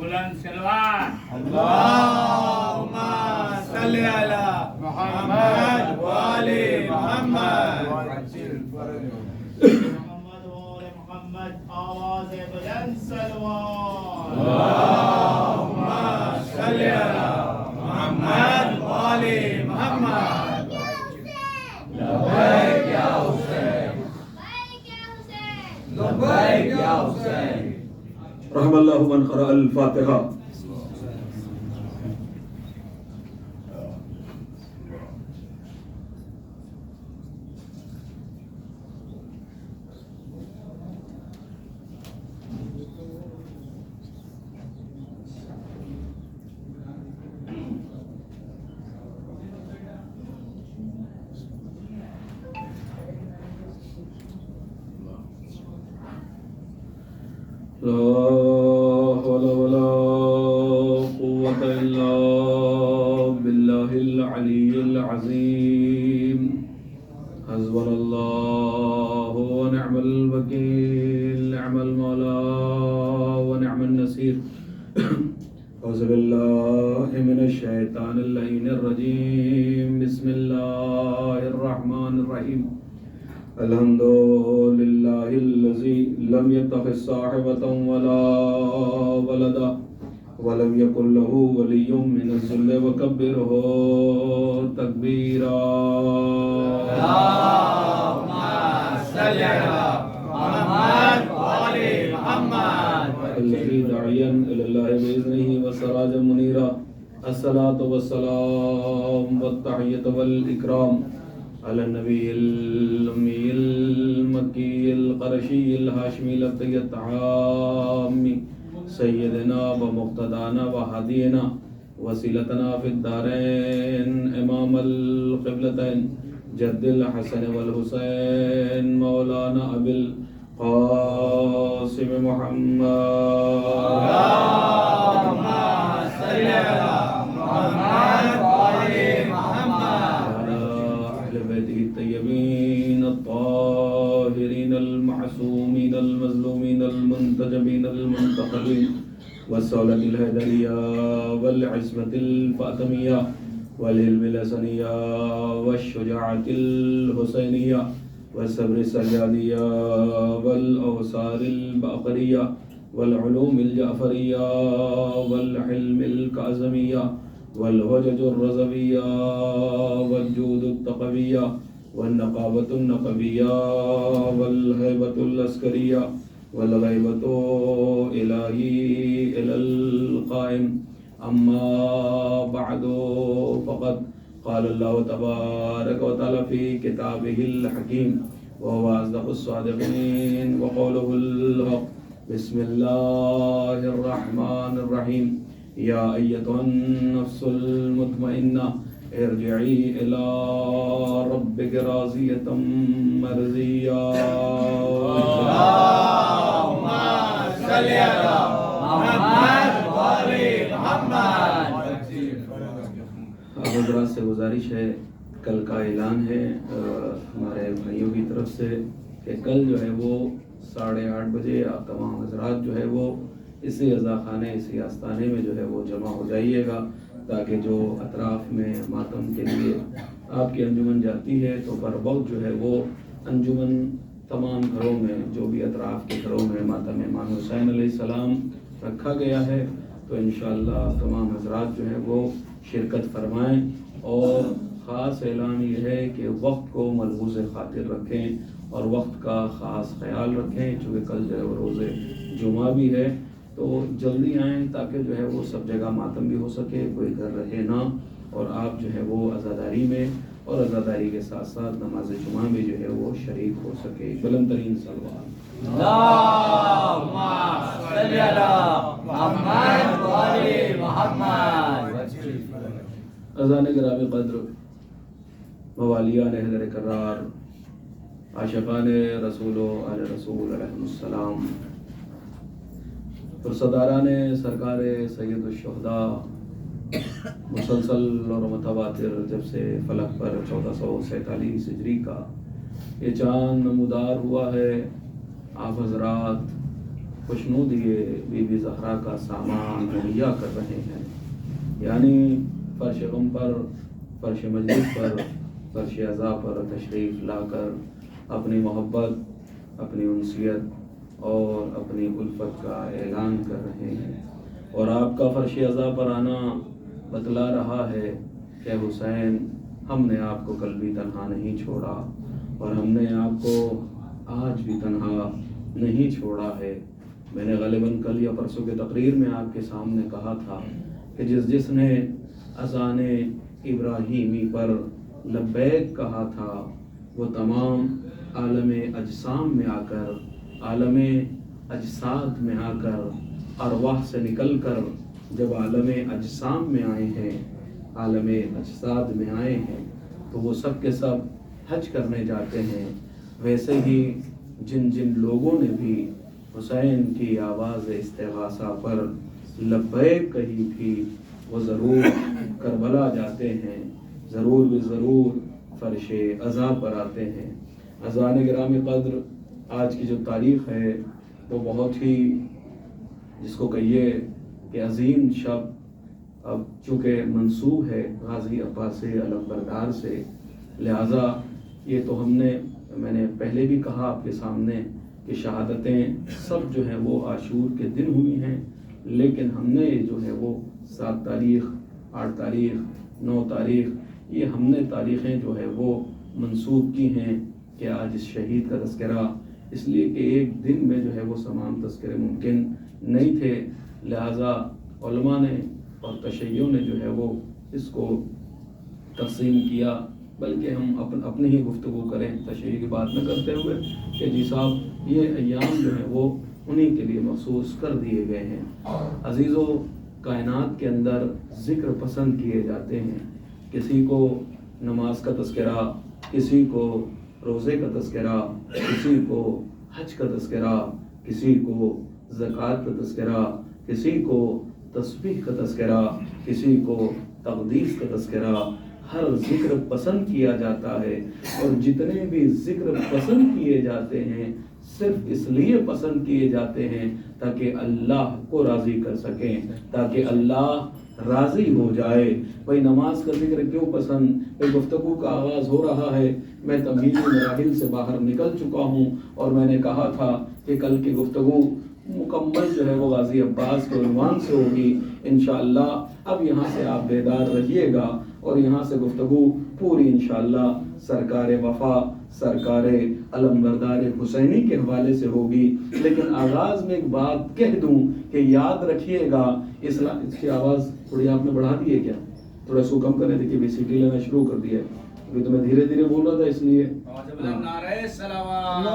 بلند سلوات اللهم صل على محمد وآل محمد. محمد وآل محمد آواز بلند سلوات. اللهم صل على محمد وآل محمد. لبيك يا حسين لبيك يا حسين. رحم اللہ من قرأ الفاتحہ. لا حول ولا قوة إلا بالله العلي العظيم. حسبنا الله ونعم الوكيل. نعم المولى ونعم النصير. أعوذ بالله من الشيطان اللعين الرجيم. بسم الله الرحمن الرحيم. الحمد لله الذي لم يتخذ صاحبة ولا ولدا ولم يكن له ولي من الذل وكبره تكبيرا. اللهم صل على محمد وآل محمد. الذي داعيا إلى الله بإذنه وسراجا منيرا. الصلاة والسلام والتحية والإكرام على النبي الأمي المكي القرشي الهاشمي لبي الطعامي سيدنا ومقتدانا وهدينا وسيلتنا في الدارين إمام القبلتين جد الحسن والحسين مولانا أبي القاسم محمد. اللهم صل على محمد وآل محمد. الطيبين الطاهرين المعصومين المظلومين المنتجبين المنتخبين والسولة الهدرية والعصمة الفاطمية والعلم الحسنية والشجاعة الحسينية والصبر السجادية والأوصار الباقرية والعلوم الجعفرية والحلم الكاظمية والهجج الرضوية والجود التقوية والنقابة النقبية والهيبة العسكرية والغيبة إلهي إلى القائم. أما بعد فقد قال الله تبارك وتعالى في كتابه الحكيم وهو أصدق الصادقين وقوله الحق. بسم الله الرحمن الرحيم. يا أيتها النفس المطمئنة ارجعي إلى ربك راضية مرضية. اللهم صل على محمد وآل محمد. حضرات سے گزارش ہے، کل کا اعلان ہے ہمارے بھائیوں کی طرف سے کہ کل جو ہے وہ 8:30 بجے آپ تمام حضرات جو ہے وہ اسی عزا خانے اسی آستانے میں جو ہے وہ جمع ہو جائیے گا، تاکہ جو اطراف میں ماتم کے لیے آپ کی انجمن جاتی ہے تو بر وقت جو ہے وہ انجمن تمام گھروں میں جو بھی اطراف کے گھروں میں ماتم امام حسین علیہ السلام رکھا گیا ہے تو انشاءاللہ تمام حضرات جو ہے وہ شرکت فرمائیں. اور خاص اعلان یہ ہے کہ وقت کو ملحوظ خاطر رکھیں اور وقت کا خاص خیال رکھیں، چونکہ کل جو ہے وہ روز جمعہ بھی ہے تو جلدی آئیں تاکہ جو ہے وہ سب جگہ ماتم بھی ہو سکے، کوئی گھر رہے نہ، اور آپ جو ہے وہ عزاداری میں اور عزاداری کے ساتھ ساتھ نماز جمعہ میں جو ہے وہ شریک ہو سکے. بلند ترین صلوات. اللهم صل على محمد وآل محمد. اذان گرامی قدر، موالیان حیدر کرار، عاشقان رسول و آل رسول علیہ السلام، پرصداران سرکار سید الشہداء مسلسل اور متواتر جب سے فلک پر 1447 ہجری کا یہ چاند نمودار ہوا ہے، آپ حضرات خوشنودی بی بی زہرا کا سامان مہیا کر رہے ہیں، یعنی فرش غم پر، فرش مجلس پر، فرش عزا پر تشریف لا کر اپنی محبت، اپنی انسیت اور اپنی الفت کا اعلان کر رہے ہیں، اور آپ کا فرش عزا پر آنا بتلا رہا ہے کہ حسین ہم نے آپ کو کل بھی تنہا نہیں چھوڑا اور ہم نے آپ کو آج بھی تنہا نہیں چھوڑا ہے۔ میں نے غالباً کل یا پرسوں کے تقریر میں آپ کے سامنے کہا تھا کہ جس نے اذان ابراہیمی پر لبیک کہا تھا وہ تمام عالم اجسام میں آ کر، عالم اجساد میں آ کر، ارواح سے نکل کر جب عالم اجسام میں آئے ہیں، عالم اجساد میں آئے ہیں تو وہ سب کے سب حج کرنے جاتے ہیں۔ ویسے ہی جن جن لوگوں نے بھی حسین کی آواز استغاثہ پر لبیک کہی تھی وہ ضرور کربلا جاتے ہیں، ضرور بھی ضرور فرش عزا پر آتے ہیں۔ اذان گرامی قدر آج کی جو تاریخ ہے وہ بہت ہی، جس کو کہیے کہ عظیم شب، اب چونکہ منسوب ہے غازی عباس علمبردار سے، لہٰذا یہ تو میں نے پہلے بھی کہا آپ کے سامنے کہ شہادتیں سب جو ہیں وہ عاشور کے دن ہوئی ہیں، لیکن ہم نے جو ہے وہ 7 تاریخ، 8 تاریخ، 9 تاریخ، یہ ہم نے تاریخیں جو ہے وہ منسوب کی ہیں کہ آج اس شہید کا تذکرہ، اس لیے کہ ایک دن میں جو ہے وہ تمام تذکرے ممکن نہیں تھے، لہٰذا علماء نے اور تشیعوں نے جو ہے وہ اس کو تقسیم کیا، بلکہ ہم اپنی ہی گفتگو کریں تشیع کی بات نہ کرتے ہوئے کہ جی صاحب یہ ایام جو ہیں وہ انہی کے لیے مخصوص کر دیے گئے ہیں۔ عزیزو، کائنات کے اندر ذکر پسند کیے جاتے ہیں، کسی کو نماز کا تذکرہ، کسی کو روزے کا تذکرہ، کسی کو حج کا تذکرہ، کسی کو زکوٰۃ کا تذکرہ، کسی کو تسبیح کا تذکرہ، کسی کو تقدیس کا تذکرہ، ہر ذکر پسند کیا جاتا ہے، اور جتنے بھی ذکر پسند کیے جاتے ہیں صرف اس لیے پسند کیے جاتے ہیں تاکہ اللہ کو راضی کر سکیں، تاکہ اللہ راضی ہو جائے۔ بھائی نماز کا ذکر کیوں پسند؟ بھائی گفتگو کا آغاز ہو رہا ہے، میں تمہیدی مراحل سے باہر نکل چکا ہوں اور میں نے کہا تھا کہ کل کی گفتگو مکمل جو ہے وہ غازی عباس کے عنوان سے ہوگی انشاءاللہ۔ اب یہاں سے آپ بیدار رہیے گا اور یہاں سے گفتگو پوری انشاءاللہ سرکار وفا، سرکار علمبردار حسینی کے حوالے سے ہوگی، لیکن آغاز میں ایک بات کہہ دوں کہ یاد رکھیے گا، اس کی آواز تھوڑی آپ نے بڑھا دی ہے کیا؟ تھوڑا اس کو کم کرنے دیکھیے، بیسیکلی لینا شروع کر دیا ہے، ابھی تو میں دھیرے دھیرے بول رہا تھا اس لیے۔ نعرہ سلام،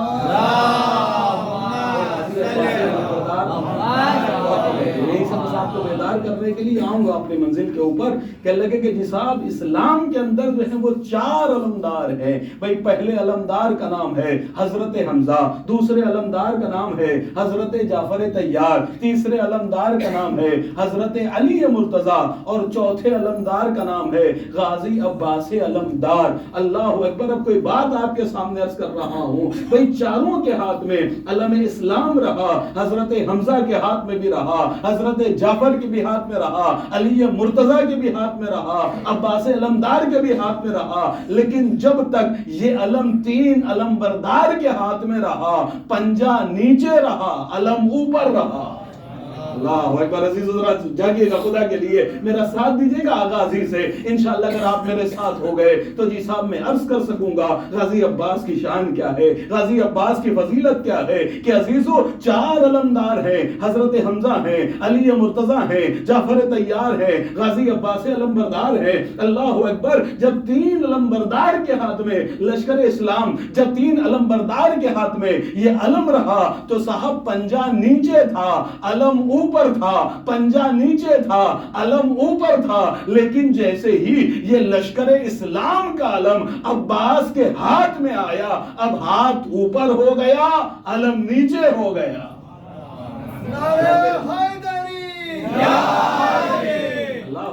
یہی سب آپ کو بیدار کرنے کے لیے آؤں گا اپنی منزل کے اوپر کہ لگے کہ جی صاحب اسلام کے اندر جو ہے وہ 4 علمدار ہیں۔ بھائی پہلے علمدار کا نام ہے حضرت حمزہ، دوسرے علمدار کا نام ہے حضرت جعفر طیار، تیسرے علمدار کا نام ہے حضرت علی مرتضیٰ، اور چوتھے علمدار کا نام ہے غازی عباس علمدار۔ اللہ اکبر۔ اب کوئی بات آپ کے سامنے عرض کر رہا ہوں، بھئی چاروں کے ہاتھ میں علم اسلام رہا، حضرت حمزہ کے ہاتھ میں بھی رہا، حضرت جعفر کے بھی ہاتھ میں رہا، علی مرتضیٰ کے بھی ہاتھ میں رہا، عباس علمدار کے بھی ہاتھ میں رہا، لیکن جب تک یہ علم 3 علمبردار کے ہاتھ میں رہا، پنجہ نیچے رہا، علم اوپر رہا۔ اللہ اکبر۔ عزیز حضرات جاگیے گا خدا کے لیے، میرا ساتھ دیجیے گا آغازی سے انشاءاللہ۔ اگر آپ میرے ساتھ ہو گئے تو جی صاحب میں عرض کر سکوں گا غازی عباس کی شان کیا ہے، غازی عباس کی فضیلت کیا ہے کہ عزیزو 4 علمدار ہیں، حضرت حمزہ ہیں، علی مرتضیٰ ہیں، جعفر طیار ہیں، غازی عباس علمبردار ہیں۔ اللہ اکبر۔ جب 3 علمبردار کے ہاتھ میں لشکر اسلام، جب 3 علمبردار کے ہاتھ میں یہ علم رہا تو صاحب پنجہ نیچے تھا، علم اوپر تھا، پنجہ نیچے تھا، علم اوپر تھا، لیکن جیسے ہی یہ لشکر اسلام کا علم عباس کے ہاتھ میں آیا، اب ہاتھ اوپر ہو گیا، علم نیچے ہو گیا۔ نعرہ حیدری، اللہ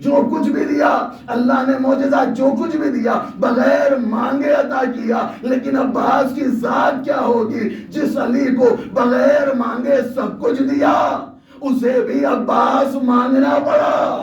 جو کچھ بھی دیا اللہ نے معجزہ جو کچھ بھی دیا بغیر مانگے عطا کیا. لیکن عباس کی ذات کیا ہوگی جس علی کو بغیر مانگے سب کچھ دیا اسے بھی عباس مانگنا پڑا.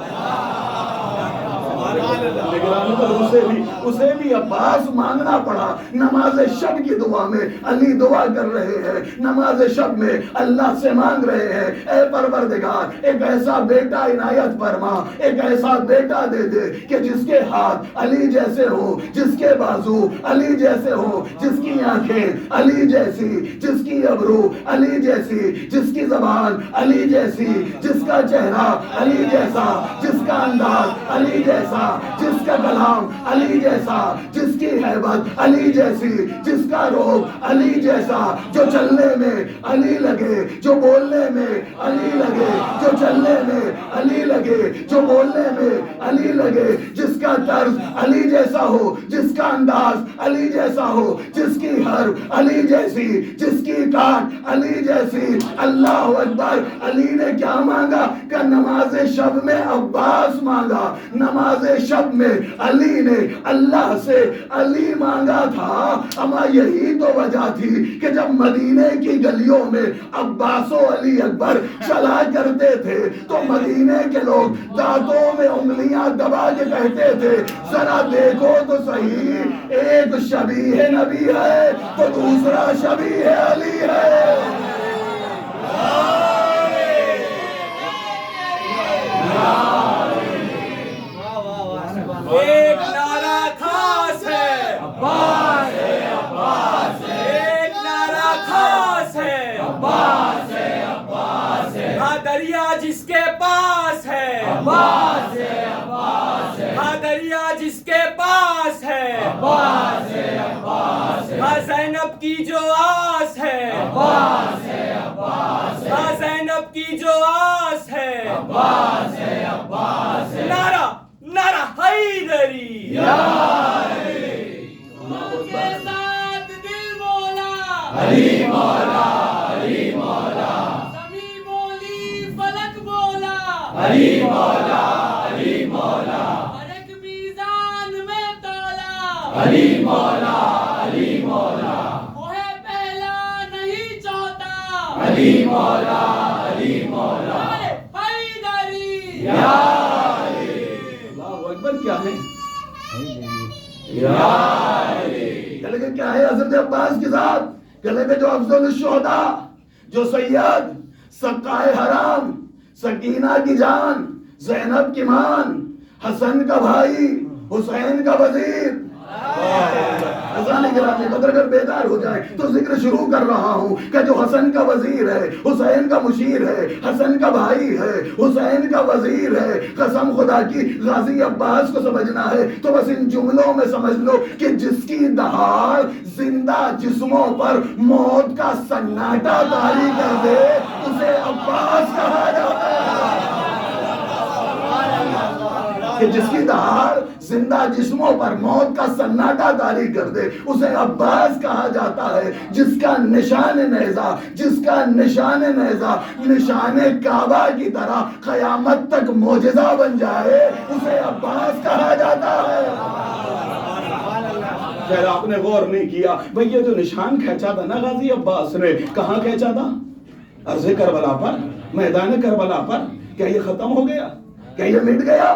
اسے بھی عباس مانگنا پڑا. نماز شب کی دعا میں علی دعا کر رہے ہیں, نماز شب میں اللہ سے مانگ رہے ہیں, اے پروردگار ایک ایسا بیٹا عنایت فرما, ایک ایسا بیٹا دے دے کہ جس کے ہاتھ علی جیسے ہو, جس کے بازو علی جیسے ہو, جس کی آنکھیں علی جیسی, جس کی ابرو علی جیسی, جس کی زبان علی جیسی, جس کا چہرہ علی جیسا, جس کا انداز علی جیسا, جس کا کلام علی جیسا, جس کی ہیبت علی جیسی, جس کا روح علی جیسا, جو چلنے میں علی لگے, جو بولنے میں علی لگے, جو چلنے میں علی لگے, جو بولنے میں علی لگے, جس کا طرز علی جیسا ہو, جس کا انداز علی جیسا ہو, جس کی حرف علی جیسی, جس کی کاٹ علی جیسی. اللہ اکبر. علی نے کیا مانگا کہ نماز شب میں عباس مانگا, نماز شب میں علی نے اللہ سے علی مانگا تھا. اما یہی تو وجہ تھی کہ جب مدینے کی گلیوں میں عباس و علی اکبر چلا کرتے تھے تو مدینے کے لوگ دانتوں میں انگلیاں دبا کے کہتے تھے ذرا دیکھو تو صحیح, ایک شبیہ نبی ہے تو دوسرا شبیہ علی ہے. ایک نعرہ خاص ہے عباس ہے, عباس ہے. ایک نعرہ خاص ہے عباس ہے, عباس ہے. ہاں دریا جس کے پاس ہے عباس ہے, عباس ہے. ہاں دریا جس کے پاس ہے عباس ہے, عباس ہے. ہاں زینب کی جو آس ہے عباس ہے, عباس ہے. ہاں زینب کی جو آس ہے عباس ہے, عباس ہے. نعرہ نعرہ حیدری یا علی, ماں کے ساتھ دل مولا علی مولا, علی مولا. زمین بولی فلک بولا علی مولا, علی مولا. ہر ایک میزان میں تولا علی مولا, علی مولا. وہ ہے پہلا نہیں چوتھا علی مولا, علی مولا. حیدری یا کیا ہے کہنے کہ کیا ہے حضرت عباس کے ساتھ, کہنے کہ جو افضل الشہداء, جو سید سقائے حرام, سکینہ کی جان, زینب کی مان, حسن کا بھائی, حسین کا وزیر. حسن گرامی قدر اگر بیدار ہو جائے تو ذکر شروع کر رہا ہوں کہ جو حسن کا وزیر ہے, حسین کا مشیر ہے, حسن کا بھائی ہے, حسین کا وزیر ہے. قسم خدا کی غازی عباس کو سمجھنا ہے تو بس ان جملوں میں سمجھ لو کہ جس کی دہاڑ زندہ جسموں پر موت کا سناٹا طاری کر دے اسے عباس کہا جاتا ہے. کہ جس کی دہاڑ زندہ جسموں پر موت کا سناٹا طاری کر دے اسے عباس کہا جاتا ہے. جس کا نشان نیزہ, جس کا نشان نیزہ نشان کعبہ کی طرح قیامت تک معجزہ بن جائے اسے عباس کہا جاتا ہے. خیر آپ نے غور نہیں کیا بھئی یہ جو نشان کھینچا تھا نا غازی عباس نے, کہاں کھینچا تھا؟ عرض کربلا پر, میدان کربلا پر. کیا یہ ختم ہو گیا؟ کیا یہ مٹ گیا؟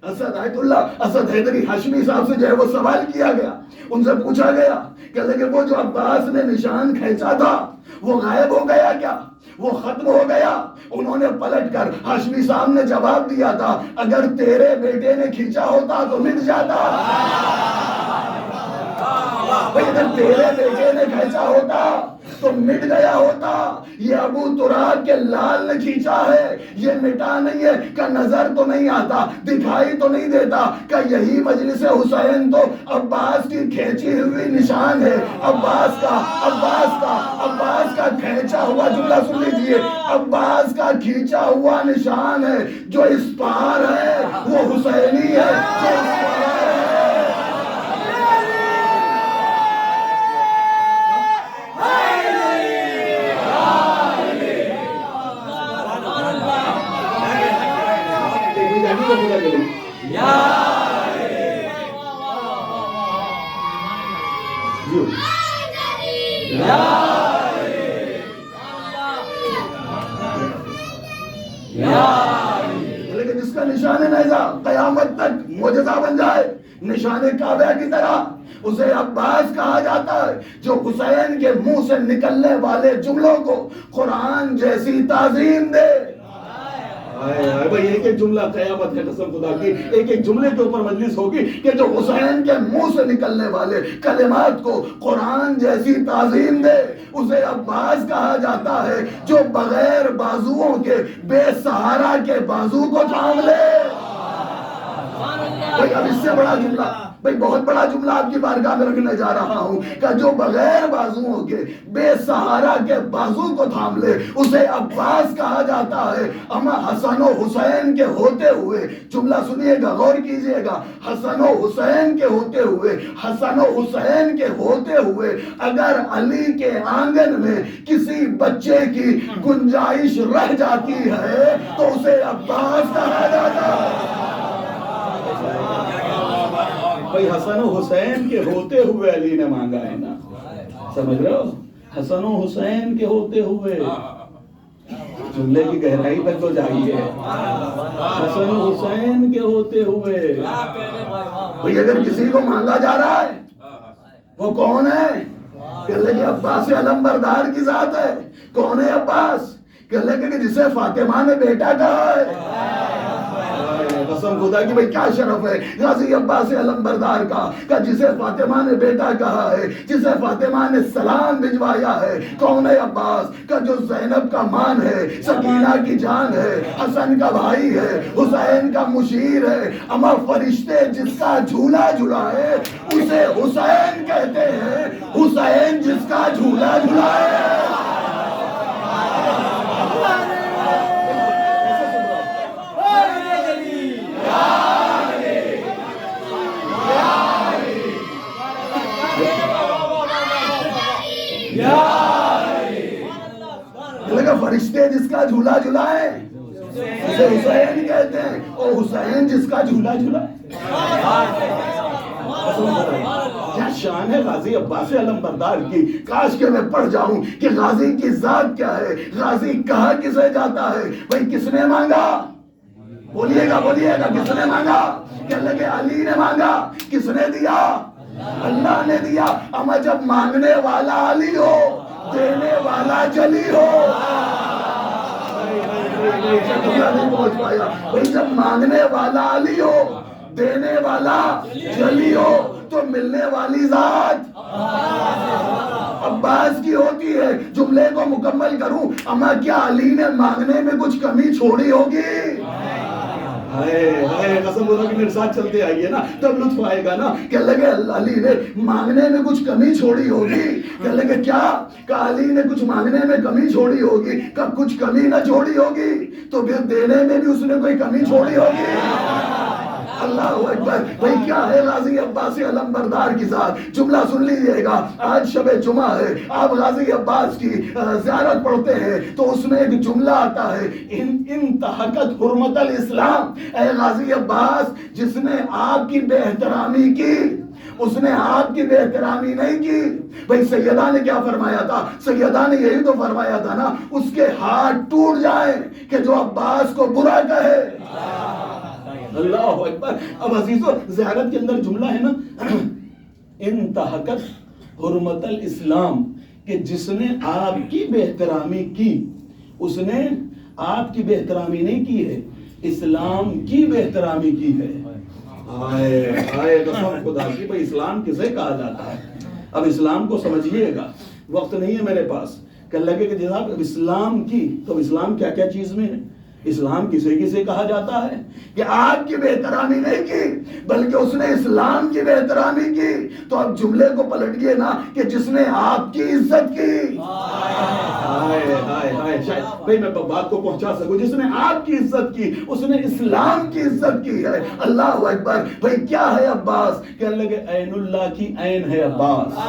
اسد آیت اللہ اسد حیدری ہاشمی صاحب سے جو ہے وہ سوال کیا گیا, ان سے پوچھا گیا کہ لیکن وہ جو عباس نے نشان کھینچا تھا وہ غائب ہو گیا کیا, وہ ختم ہو گیا؟ انہوں نے پلٹ کر ہاشمی صاحب نے جواب دیا تھا اگر تیرے بیٹے نے کھینچا ہوتا تو مٹ جاتا. بھئی اگر تیرے بیٹے نے کھینچا ہوتا تو مٹ گیا ہوتا. یہ ابو تراب کے لال نے کھینچا ہے, یہ مٹا نہیں ہے کہ نظر تو نہیں آتا, دکھائی تو نہیں دیتا کہ یہی مجلس حسین تو عباس کی کھینچی ہوئی نشان ہے. عباس کا کھینچا ہوا, جملہ سن لیجئے, عباس کا کھینچا ہوا نشان ہے. جو اس پار ہے وہ حسینی ہے, جو اس پار ہے. جو لیکن جس کا نشان نیزہ قیامت تک معجزہ بن جائے، نشان کعبہ کی طرح، اسے عباس کہا جاتا ہے، جو حسین کے منہ سے نکلنے والے جملوں کو قرآن جیسی تعظیم دے۔ بھائی ایک ایک جملہ قیامت ہے، قسم خدا کی ایک ایک جملے کے اوپر مجلس ہوگی کہ جو حسین کے منہ سے نکلنے والے کلمات کو قرآن جیسی تعظیم دے، اسے عباس کہا جاتا ہے، جو بغیر بازوؤں کے بے سہارا کے بازو کو تھام لے۔ بھائی اب اس سے بڑا جملہ، بھائی بہت بڑا جملہ آپ کی بارگاہ میں رکھنے جا رہا ہوں کہ جو بغیر بازوؤں کے بے سہارا کے بازو کو تھام لے، اسے عباس کہا جاتا ہے۔ اما حسن و حسین کے ہوتے ہوئے، جملہ سنیے گا، غور کیجئے گا، حسن و حسین کے ہوتے ہوئے، حسن و حسین کے ہوتے ہوئے اگر علی کے آنگن میں کسی بچے کی گنجائش رہ جاتی ہے تو اسے عباس کہا جاتا ہے۔ بھئی حسن و حسین کے ہوتے ہوئے علی نے مانگا ہے نا، سمجھ رہے ہو؟ حسن و حسین کے ہوتے ہوئے، جملے کی گہرائی پر تو جائیے، حسن و حسین کے ہوتے ہوئے۔ بھئی اگر کسی کو مانگا جا رہا ہے، وہ کون ہے؟ کہ اللہ کہ عباس علمبردار کی ذات ہے۔ کون ہے عباس؟ کہ اللہ کہ جسے فاطمہ نے بیٹا کہا ہے۔ قسم خدا کی بھئی کیا شرف ہے غازی عباس علمبردار کا، کہ جسے فاطمہ نے بیٹا کہا ہے، جسے فاطمہ نے سلام بھجوایا ہے۔ کون ہے عباس؟ کہ جو زینب کا مان ہے، سکینہ کی جان ہے، حسن کا بھائی ہے، حسین کا مشیر ہے۔ اما فرشتے جس کا جھولا جھلائے اسے حسین کہتے ہیں، حسین جس کا جھولا جھلائے۔ فرشتے جس کا جھولا جھلائے اسے حسین کہتے ہیں، اور حسین جس کا جھولا جھلائے۔ کیا شان ہے غازی عباس علمبردار کی۔ کاش کہ میں پڑھ جاؤں کہ غازی کی ذات کیا ہے، غازی کہا کسے جاتا ہے۔ بھئی کس نے مانگا؟ بولیے گا کس نے مانگا؟ کہ اللہ کے علی نے مانگا۔ کس نے دیا؟ اللہ نے دیا۔ اما جب مانگنے والا علی ہو، دینے والا جلی ہو۔ نہیں پہنچ پایا۔ بھئی جب مانگنے والا علی ہو، دینے والا جلی ہو، تو ملنے والی ذات عباس کی ہوتی ہے۔ جملے کو مکمل کروں، اما کیا علی نے مانگنے میں کچھ کمی چھوڑی ہوگی؟ قسم خدا کی میرے ساتھ چلتے آئیے نا، تب لطف آئے گا نا۔ کہ لگے علی نے مانگنے میں کچھ کمی چھوڑی ہوگی۔ کہ لگے کیا کہ علی نے کچھ مانگنے میں کمی چھوڑی ہوگی؟ کہ کچھ کمی نہ چھوڑی ہوگی تو پھر دینے میں بھی اس نے کوئی کمی چھوڑی ہوگی؟ اللہ اکبر۔ بھئی کیا ہے غازی عباس علمبردار کی ذات؟ جملہ سن لیجئے گا، آج شب جمعہ ہے، آپ غازی عباس کی زیارت پڑھتے ہیں تو اس میں ایک جملہ آتا ہے، انتہکت حرمت الاسلام۔ اے غازی عباس، جس نے آپ کی بے احترامی کی، اس نے آپ کی بے احترامی نہیں کی۔ بھئی سیدہ نے کیا فرمایا تھا؟ سیدہ نے یہی تو فرمایا تھا نا، اس کے ہاتھ ٹوٹ جائیں کہ جو عباس کو برا کہے۔ اللہ اکبر۔ اب عزیزو زیارت کے اندر جملہ ہے نا، انتہکت حرمت الاسلام، کہ جس نے آپ کی بے احترامی کی، اس نے آپ کی بے احترامی نہیں کی ہے، اسلام کی بے احترامی کی ہے۔ آئے قسم خدا کی، بھئی اسلام کسے کہا جاتا ہے؟ اب اسلام کو سمجھیے گا، وقت نہیں ہے میرے پاس کہ لگے کہ جناب اسلام کی، تو اسلام کیا کیا چیز میں ہے؟ اسلام کسے کسے کہا جاتا ہے؟ کہ آپ کی بے احترامی نہیں کی بلکہ اس نے اسلام کی بے احترامی کی۔ تو اب جملے کو پلٹئے نا کہ جس نے آپ کی عزت کی۔ شاید بھئی میں بات کو پہنچا سکوں، جس نے آپ کی عزت کی، اس نے اسلام کی عزت کی ہے۔ اللہ اکبر۔ بھئی کیا ہے عباس؟ کہنے لگے عین اللہ کی عین ہے عباس۔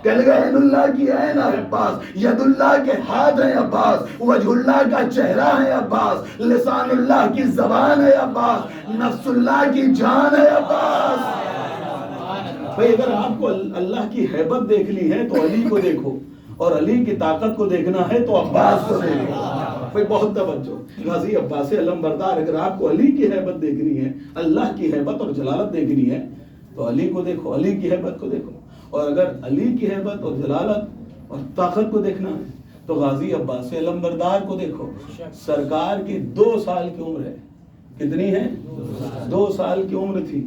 کہنے لگے عین اللہ کی عین ہے عباس، ید اللہ کے ہاتھ ہیں عباس، وجہ اللہ کا چہرہ ہے عباس، لسان اللہ کی زبان ہے عباس، نفس اللہ کی جان ہے عباس۔ بھائی اگر آپ کو اللہ کی ہیبت دیکھنی ہے تو علی کو دیکھو، اور علی کی طاقت کو دیکھنا ہے تو عباس کو دیکھو. بھائی بہت توجہ. غازی عباس علم بردار، اگر آپ کو علی کی ہیبت دیکھنی ہے، اللہ کی ہیبت اور جلالت دیکھنی ہے تو علی کو دیکھو، علی کی ہیبت کو دیکھو. اور اگر علی کی ہیبت اور جلالت اور طاقت کو دیکھنا ہے تو غازی عباس علم بردار کو دیکھو. سرکار کی 2 سال کی عمر ہے. کتنی ہے؟ 2 سال کی عمر تھی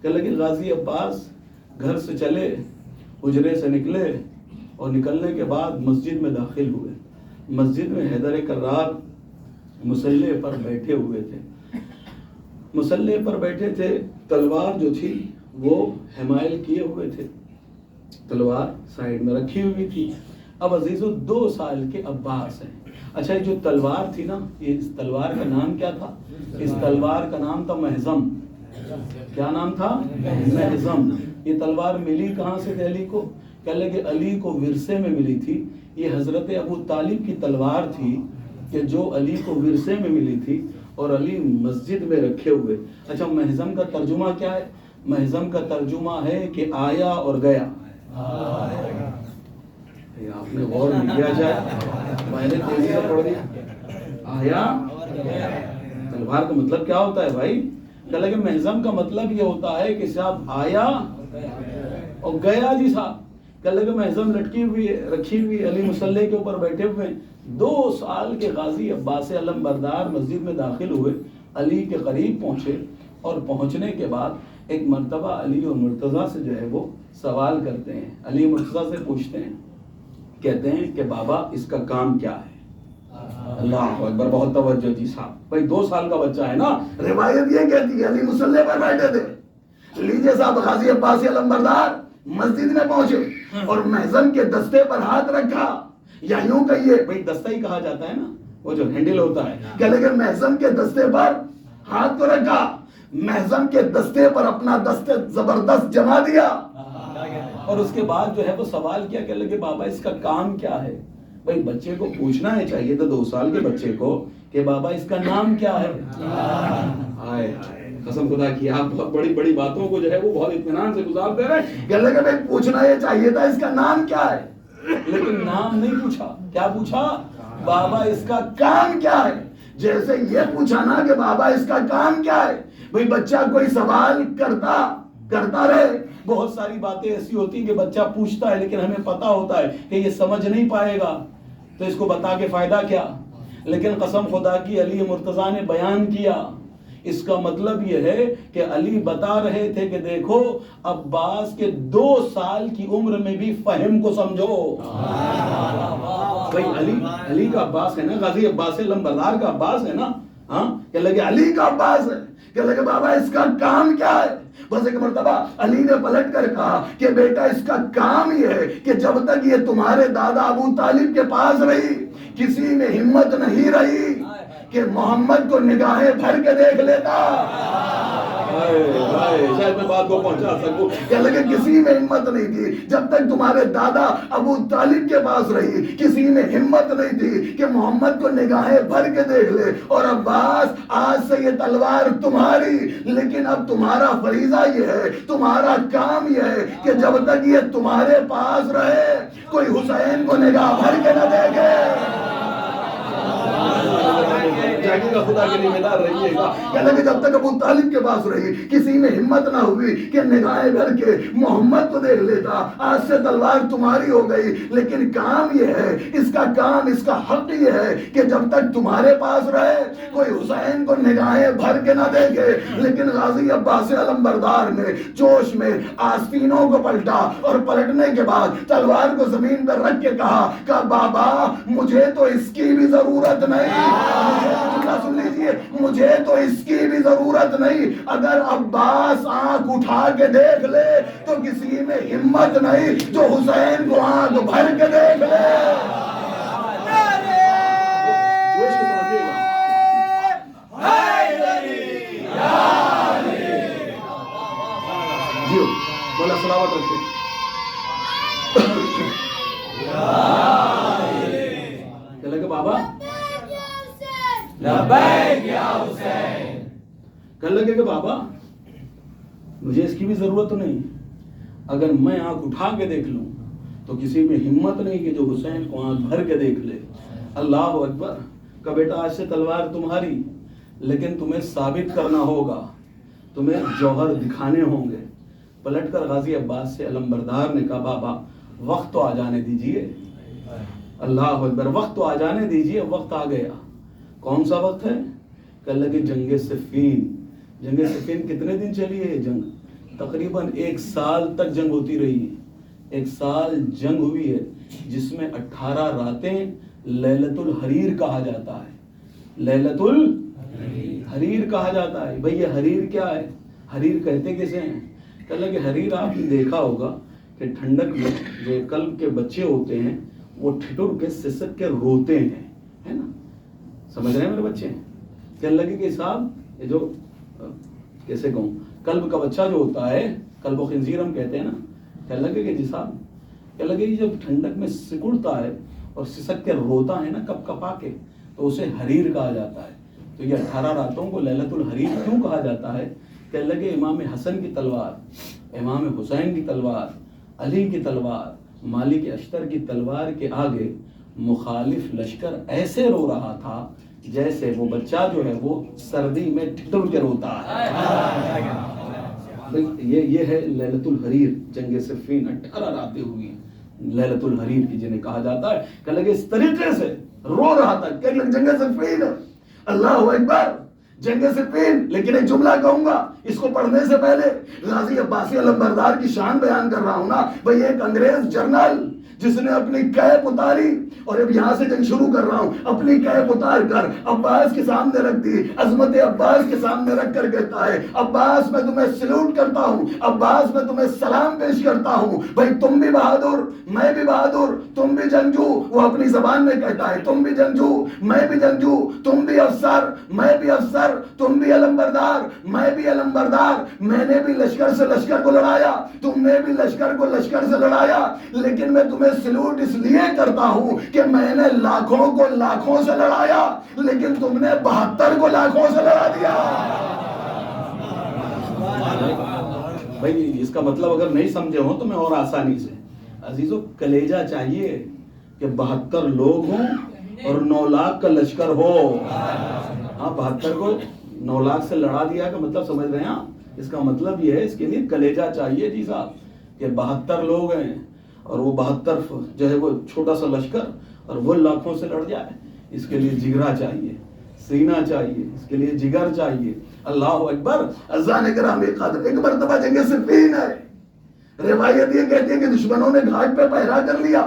کہ لیکن غازی عباس گھر سے چلے، حجرے سے نکلے، اور نکلنے کے بعد مسجد میں داخل ہوئے. مسجد میں حیدر کرار مصلے پر بیٹھے ہوئے تھے. مصلے پر بیٹھے تھے، تلوار جو تھی وہ حمائل کیے ہوئے تھے، تلوار سائیڈ میں رکھی ہوئی تھی. اب عزیزو 2 سال کے عباس ہیں. اچھا یہ جو تلوار تھی نا، یہ اس تلوار کا نام کیا تھا؟ اس تلوار کا نام تھا محزم. کیا نام تھا؟ محزم. یہ تلوار ملی کہاں سے تھی علی کو؟ کہہ لگے علی کو ورثے میں ملی تھی. یہ حضرت ابو طالب کی تلوار تھی کہ جو علی کو ورثے میں ملی تھی اور علی مسجد میں رکھے ہوئے. اچھا محزم کا ترجمہ کیا ہے؟ محزم کا ترجمہ ہے کہ آیا اور گیا. آپ نے غور نہیں کیا شاید، میں نے تیزی سے پڑھ دیا. آیا، تلوار کا مطلب کیا ہوتا ہے بھائی؟ کہ لگے محزم کا مطلب یہ ہوتا ہے کہ صاحب آیا اور گیا. جی صاحب کہ لگے محزم لٹکی ہوئی ہے، رکھی ہوئی، علی مصلے کے اوپر بیٹھے ہوئے. 2 سال کے غازی عباس علم بردار مسجد میں داخل ہوئے، علی کے قریب پہنچے، اور پہنچنے کے بعد ایک مرتبہ علی اور مرتضیٰ سے جو ہے وہ سوال کرتے ہیں. علی مرتضیٰ سے پوچھتے ہیں، کہتے ہیں کہ بابا اس کا کام کیا ہے؟ اللہ اکبر، بہت توجہ جی صاحب. بھائی 2 سال کا بچہ ہے نا. روایت یہ کہتی ہے علی مصلے پر بیٹھے تھے، لیجیے صاحب غازی عباس علم بردار مسجد میں پہنچے اور محزم کے دستے پر ہاتھ رکھا، یا یوں کہیے بھائی دستہ ہی کہا جاتا ہے نا، وہ جو ہینڈل ہوتا ہے. کہ لیکن محزم کے دستے پر ہاتھ کو رکھا، محزم کے دستے پر اپنا دستے زبردست جما دیا، اور اس کے بعد جو ہے وہ سوال کیا کہ لگے بابا اس کا کام کیا ہے؟ بھائی بچے کو پوچھنا ہے چاہیے تھا 2 سال کے بچے کو کہ بابا اس کا نام کیا ہے. آئے قسم خدا کی آپ بہت بڑی بڑی باتوں کو جو ہے وہ بہت اطمینان سے گزارتے رہے. کہ لگے بھائی پوچھنا یہ چاہیے تھا اس کا نام کیا ہے، لیکن نام نہیں پوچھا. کیا پوچھا؟ بابا اس کا کام کیا ہے. جیسے یہ پوچھا نا کہ بابا اس کا کام کیا ہے. بھئی بچہ کوئی سوال کرتا رہے. بہت ساری باتیں ایسی ہوتی ہیں کہ بچہ پوچھتا ہے لیکن ہمیں پتا ہوتا ہے کہ یہ سمجھ نہیں پائے گا، تو اس کو بتا کے فائدہ کیا. لیکن قسم خدا کی علی مرتضیٰ نے بیان کیا. اس کا مطلب یہ ہے کہ علی بتا رہے تھے کہ دیکھو عباس کے 2 سال کی عمر میں بھی فہم کو سمجھو. بھئی علی کا عباس ہے نا، غازی عباس علم بردار کا عباس ہے نا. ہاں کہ لگے علی کا عباس ہے. کہ لگے بابا اس کا کام کیا ہے. بس ایک مرتبہ علی نے پلٹ کر کہا کہ بیٹا اس کا کام یہ ہے کہ جب تک یہ تمہارے دادا ابو طالب کے پاس رہی، کسی میں ہمت نہیں رہی کہ محمد کو نگاہیں بھر کے دیکھ لیتا. شاید میں بات کو پہنچا سکوں. کہ لیکن کسی میں ہمت نہیں تھی جب تک تمہارے دادا ابو طالب کے پاس رہی، کسی میں ہمت نہیں تھی کہ محمد کو نگاہیں بھر کے دیکھ لے. اور عباس آج سے یہ تلوار تمہاری، لیکن اب تمہارا فریضہ یہ ہے، تمہارا کام یہ ہے کہ جب تک یہ تمہارے پاس رہے کوئی حسین کو نگاہ بھر کے نہ دیکھے. خدا کے لیے بیدار رہیے گا. کہ جب تک ابو طالب کے پاس رہی کسی میں ہمت نہ ہوئی کہ نگاہیں بھر کے محمد کو دیکھ لیتا. آج سے تلوار تمہاری ہو گئی، لیکن کام یہ ہے، اس کا کام، اس کا حق یہ ہے کہ جب تک تمہارے پاس رہے کوئی حسین کو نگاہیں بھر کے نہ دیکھے. لیکن غازی عباس علم بردار نے جوش میں آستینوں کو پلٹا، اور پلٹنے کے بعد تلوار کو زمین پر رکھ کے کہا کہ بابا مجھے تو اس کی بھی ضرورت نہیں. سن لیجیے، مجھے تو اس کی بھی ضرورت نہیں. اگر عباس آنکھ اٹھا کے دیکھ لے تو کسی میں ہمت نہیں جو حسین کو آنکھ بھر کے دیکھ لے. جی بولا سلامت رکھے. کیا لگے بابا لبیک یا حسین. کہنے لگے کہ بابا مجھے اس کی بھی ضرورت تو نہیں. اگر میں آنکھ اٹھا کے دیکھ لوں تو کسی میں ہمت نہیں کہ جو حسین کو آنکھ بھر کے دیکھ لے. اللہ اکبر. کہ بیٹا آج سے تلوار تمہاری، لیکن تمہیں ثابت کرنا ہوگا، تمہیں جوہر دکھانے ہوں گے. پلٹ کر غازی عباس سے علمبردار نے کہا بابا وقت تو آ جانے دیجئے. اللہ اکبر. وقت تو آ جانے دیجئے. وقت آ گیا. کون سا وقت ہے؟ کہ لگے جنگ صفین. جنگ صفین کتنے دن چلی ہے یہ جنگ؟ تقریباً 1 سال تک جنگ ہوتی رہی ہے. 1 سال جنگ ہوئی ہے، جس میں 18 راتیں لیلۃ الحریر کہا جاتا ہے. لیلۃ الحریر کہا جاتا ہے. بھئی یہ حریر کیا ہے؟ حریر کہتے کسے ہیں؟ کہ لگے حریر آپ نے دیکھا ہوگا کہ ٹھنڈک میں جو کلب کے بچے ہوتے ہیں وہ ٹھٹر کے سسک کے روتے ہیں، ہے نا؟ سمجھ رہے ہیں میرے بچے؟ کہنے لگے کہ صاحب یہ جو کیسے کہوں، کلب کا بچہ جو ہوتا ہے، کلب و خنزیر ہم کہتے ہیں نا، کہنے لگے کہ جی صاحب، کہنے لگے کہ جب ٹھنڈک میں سکڑتا ہے اور سسک کے روتا ہے نا کپ کپا کے، تو اسے حریر کہا جاتا ہے. تو یہ 18 راتوں کو لیلۃ الحریر کیوں کہا جاتا ہے؟ کہنے لگے امام حسن کی تلوار، امام حسین کی تلوار، علی کی تلوار، مالک اشتر کی تلوار کے آگے مخالف لشکر ایسے رو رہا تھا جیسے وہ بچہ جو ہے وہ سردی میں ٹھٹر کے روتا ہے. یہ ہے لیلۃ الحریر. جنگ صفین 18 راتیں ہوئی لیلۃ الحریر کی جنہیں کہا جاتا ہے. کہ لگے اس طریقے سے رو رہا تھا. کہ لگے جنگ صفین. اللہ اکبر. جنگ صفین. لیکن ایک جملہ کہوں گا اس کو پڑھنے سے پہلے، غازی عباسی علمبردار کی شان بیان کر رہا ہوں نا. بھئی ایک انگریز جرنل جس نے اپنی کیپ اتاری، اور اب یہاں سے جنگ شروع کر رہا ہوں، اپنی کیپ اتار کر عباس کے سامنے رکھ دی، عظمت عباس کے سامنے رکھ کر کہتا ہے عباس میں تمہیں سلوٹ کرتا ہوں، عباس میں تمہیں سلام پیش کرتا ہوں. بھائی تم بھی بہادر، میں بھی بہادر، تم بھی جنگجو. وہ اپنی زبان میں کہتا ہے تم بھی جنگجو، میں بھی جنگجو، تم بھی افسر، میں بھی افسر، تم بھی علمبردار، میں بھی علمبردار. میں نے بھی لشکر سے لشکر کو لڑایا، تم نے بھی لشکر کو لشکر سے لڑایا، لیکن میں تمہیں سلوٹ اس لیے کرتا ہوں کہ میں نے لاکھوں کو لاکھوں سے لڑایا، لیکن تم نے 72 کو لاکھوں سے لڑا دیا. بھائی اس کا مطلب اگر نہیں سمجھے ہوں تو میں اور آسانی سے، عزیزو کلیجہ چاہیے کہ 72 لوگ ہوں اور 9 لاکھ کا لشکر ہو. ہاں 72 کو 9 لاکھ سے لڑا دیا کا مطلب سمجھ رہے ہیں آپ؟ اس کا مطلب یہ ہے اس کے لیے کلیجہ چاہیے جی صاحب کہ 72 لوگ ہیں اور وہ 72 جو ہے وہ چھوٹا سا لشکر اور وہ لاکھوں سے لڑ جائے. اس کے لیے جگرا چاہیے، سینہ چاہیے، اس کے لیے جگر چاہیے. اللہ اکبر. اذان گرامی قدر ایک مرتبہ جنگ صفین ہے. روایت یہ کہتی ہے کہ دشمنوں نے گھاٹ پہ پہرا کر لیا،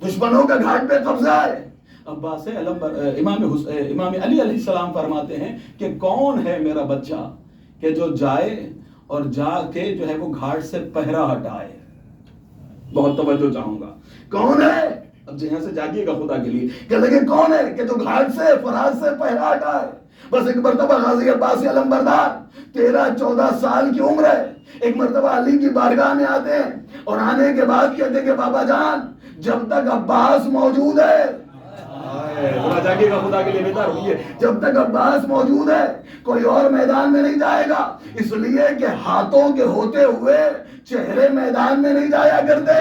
دشمنوں کا گھاٹ پہ قبضہ ہے. عباس امام علی علیہ السلام فرماتے ہیں کہ کون ہے میرا بچہ کہ جو جائے اور جا کے جو ہے وہ گھاٹ سے پہرا ہٹائے. بہت توجہ چاہوں گا. کون ہے؟ اب یہاں سے جاگیے گا خدا کے لیے. کہ لگے کون ہے کہ جو گھاٹ سے فراز سے پہرا ہٹائے. بس ایک مرتبہ غازی عباسی علمبردار 13-14 سال کی عمر ہے، ایک مرتبہ علی کی بارگاہ میں آتے ہیں اور آنے کے بعد کہتے ہیں کہ بابا جان جب تک عباس موجود ہے، جاگیے گا خدا کے لیے بیٹا رکیے، جب تک عباس موجود ہے کوئی اور میدان میں نہیں جائے گا، اس لیے کہ ہاتھوں کے ہوتے ہوئے چہرے میدان میں نہیں جایا کرتے.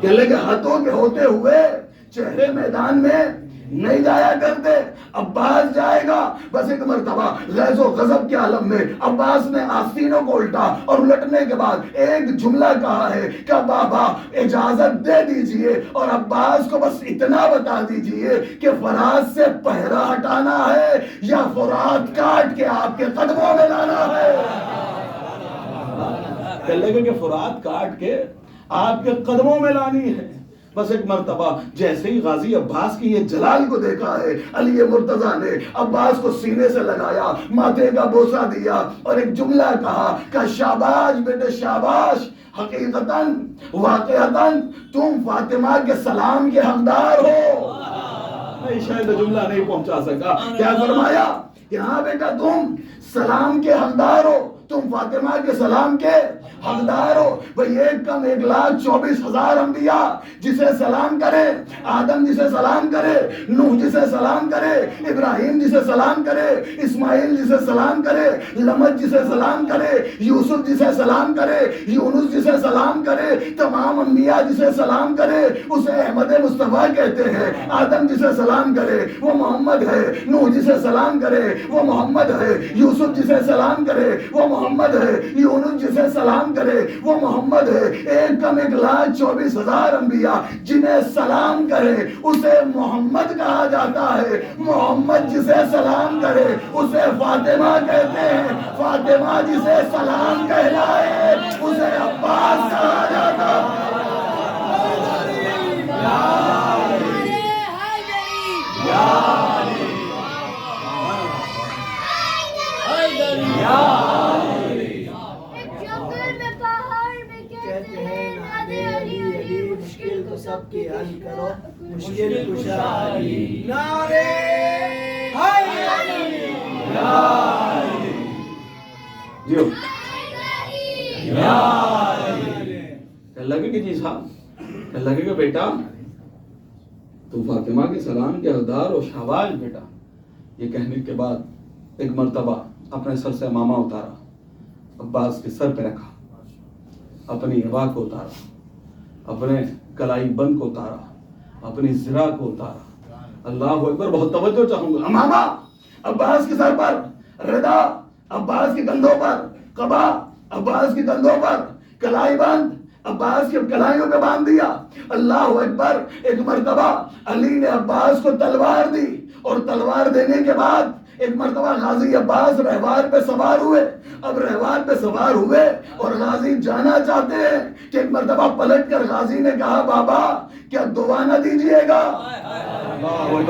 کہ لگے ہاتھوں کے ہوتے ہوئے چہرے میدان میں نہیں جایا کرتے. عباس جائے گا. بس ایک مرتبہ غیظ و غضب کے عالم میں عباس نے آستینوں کو الٹا اور الٹنے کے بعد ایک جملہ کہا ہے کہ بابا اجازت دے دیجئے اور عباس کو بس اتنا بتا دیجئے کہ فرات سے پہرا ہٹانا ہے یا فرات کاٹ کے آپ کے قدموں میں لانا ہے. کہ لگے کہ فرات کاٹ کے آپ کے قدموں میں لانی ہے. بس ایک مرتبہ جیسے ہی غازی عباس کی یہ جلال کو دیکھا ہے، علی مرتضیٰ نے عباس کو سینے سے لگایا، ماتھے کا بوسہ دیا اور ایک جملہ کہا کہ شاباش بیٹے شاباش، حقیقتاً واقعتاً تم فاطمہ کے سلام کے حقدار ہو. میں شاید جملہ نہیں پہنچا سکا. کیا فرمایا کہ ہاں بیٹا تم سلام کے حقدار ہو، تم فاطمہ کے سلام کے حقدار ہو. بھئی ایک کم 1,24,000 انبیاء جسے سلام کرے, آدم جسے سلام کرے, نوح جسے سلام کرے, ابراہیم جسے سلام کرے, اسماعیل جسے سلام کرے, لمط جسے سلام کرے, یوسف جسے سلام کرے, یونس جسے سلام کرے, تمام انبیاء جسے سلام کرے اسے احمد مصطفیٰ کہتے ہیں. آدم جسے سلام کرے وہ محمد ہے, نوح جسے سلام کرے وہ محمد ہے, یوسف جسے سلام کرے وہ محمد ہے, یونس جسے سلام کرے وہ محمد ہے. ایک کم 1,24,000 انبیاء جنہیں سلام کرے اسے محمد کہا جاتا ہے. محمد جسے سلام کرے اسے فاطمہ کہتے ہیں. فاطمہ جسے سلام کہلائے اسے عباس کہا جاتا ہے. مشکل کو سب کی حل کرو, مشکل کشائی. نعرے حیدری, جیو کہنے لگے کہ جی صاحب, کہنے لگے کہ بیٹا تو فاطمہ کے سلام کے حقدار و شہباز بیٹا. یہ کہنے کے بعد ایک مرتبہ اپنے سر سے امامہ اتارا, عباس کے سر پہ رکھا, اپنی عبا کو اتارا, اپنے کلائی بند کو اتارا, اپنی زرا کو اتارا. اللہ اکبر. بہت توجہ چاہوں گا. امامہ عباس کے سر پر, ردا عباس کے کندھوں پر, قبا عباس کے کندھوں پر, کلائی بند عباس کی کلائیوں پہ باندھ دیا. اللہ اکبر. ایک مرتبہ علی نے عباس کو تلوار دی, اور تلوار دینے کے بعد ایک مرتبہ غازی عباس رہوار پہ سوار ہوئے. اب رہوار پہ سوار ہوئے اور غازی جانا چاہتے ہیں کہ ایک مرتبہ پلٹ کر غازی نے کہا بابا کیا دعا نہ دیجئے گا.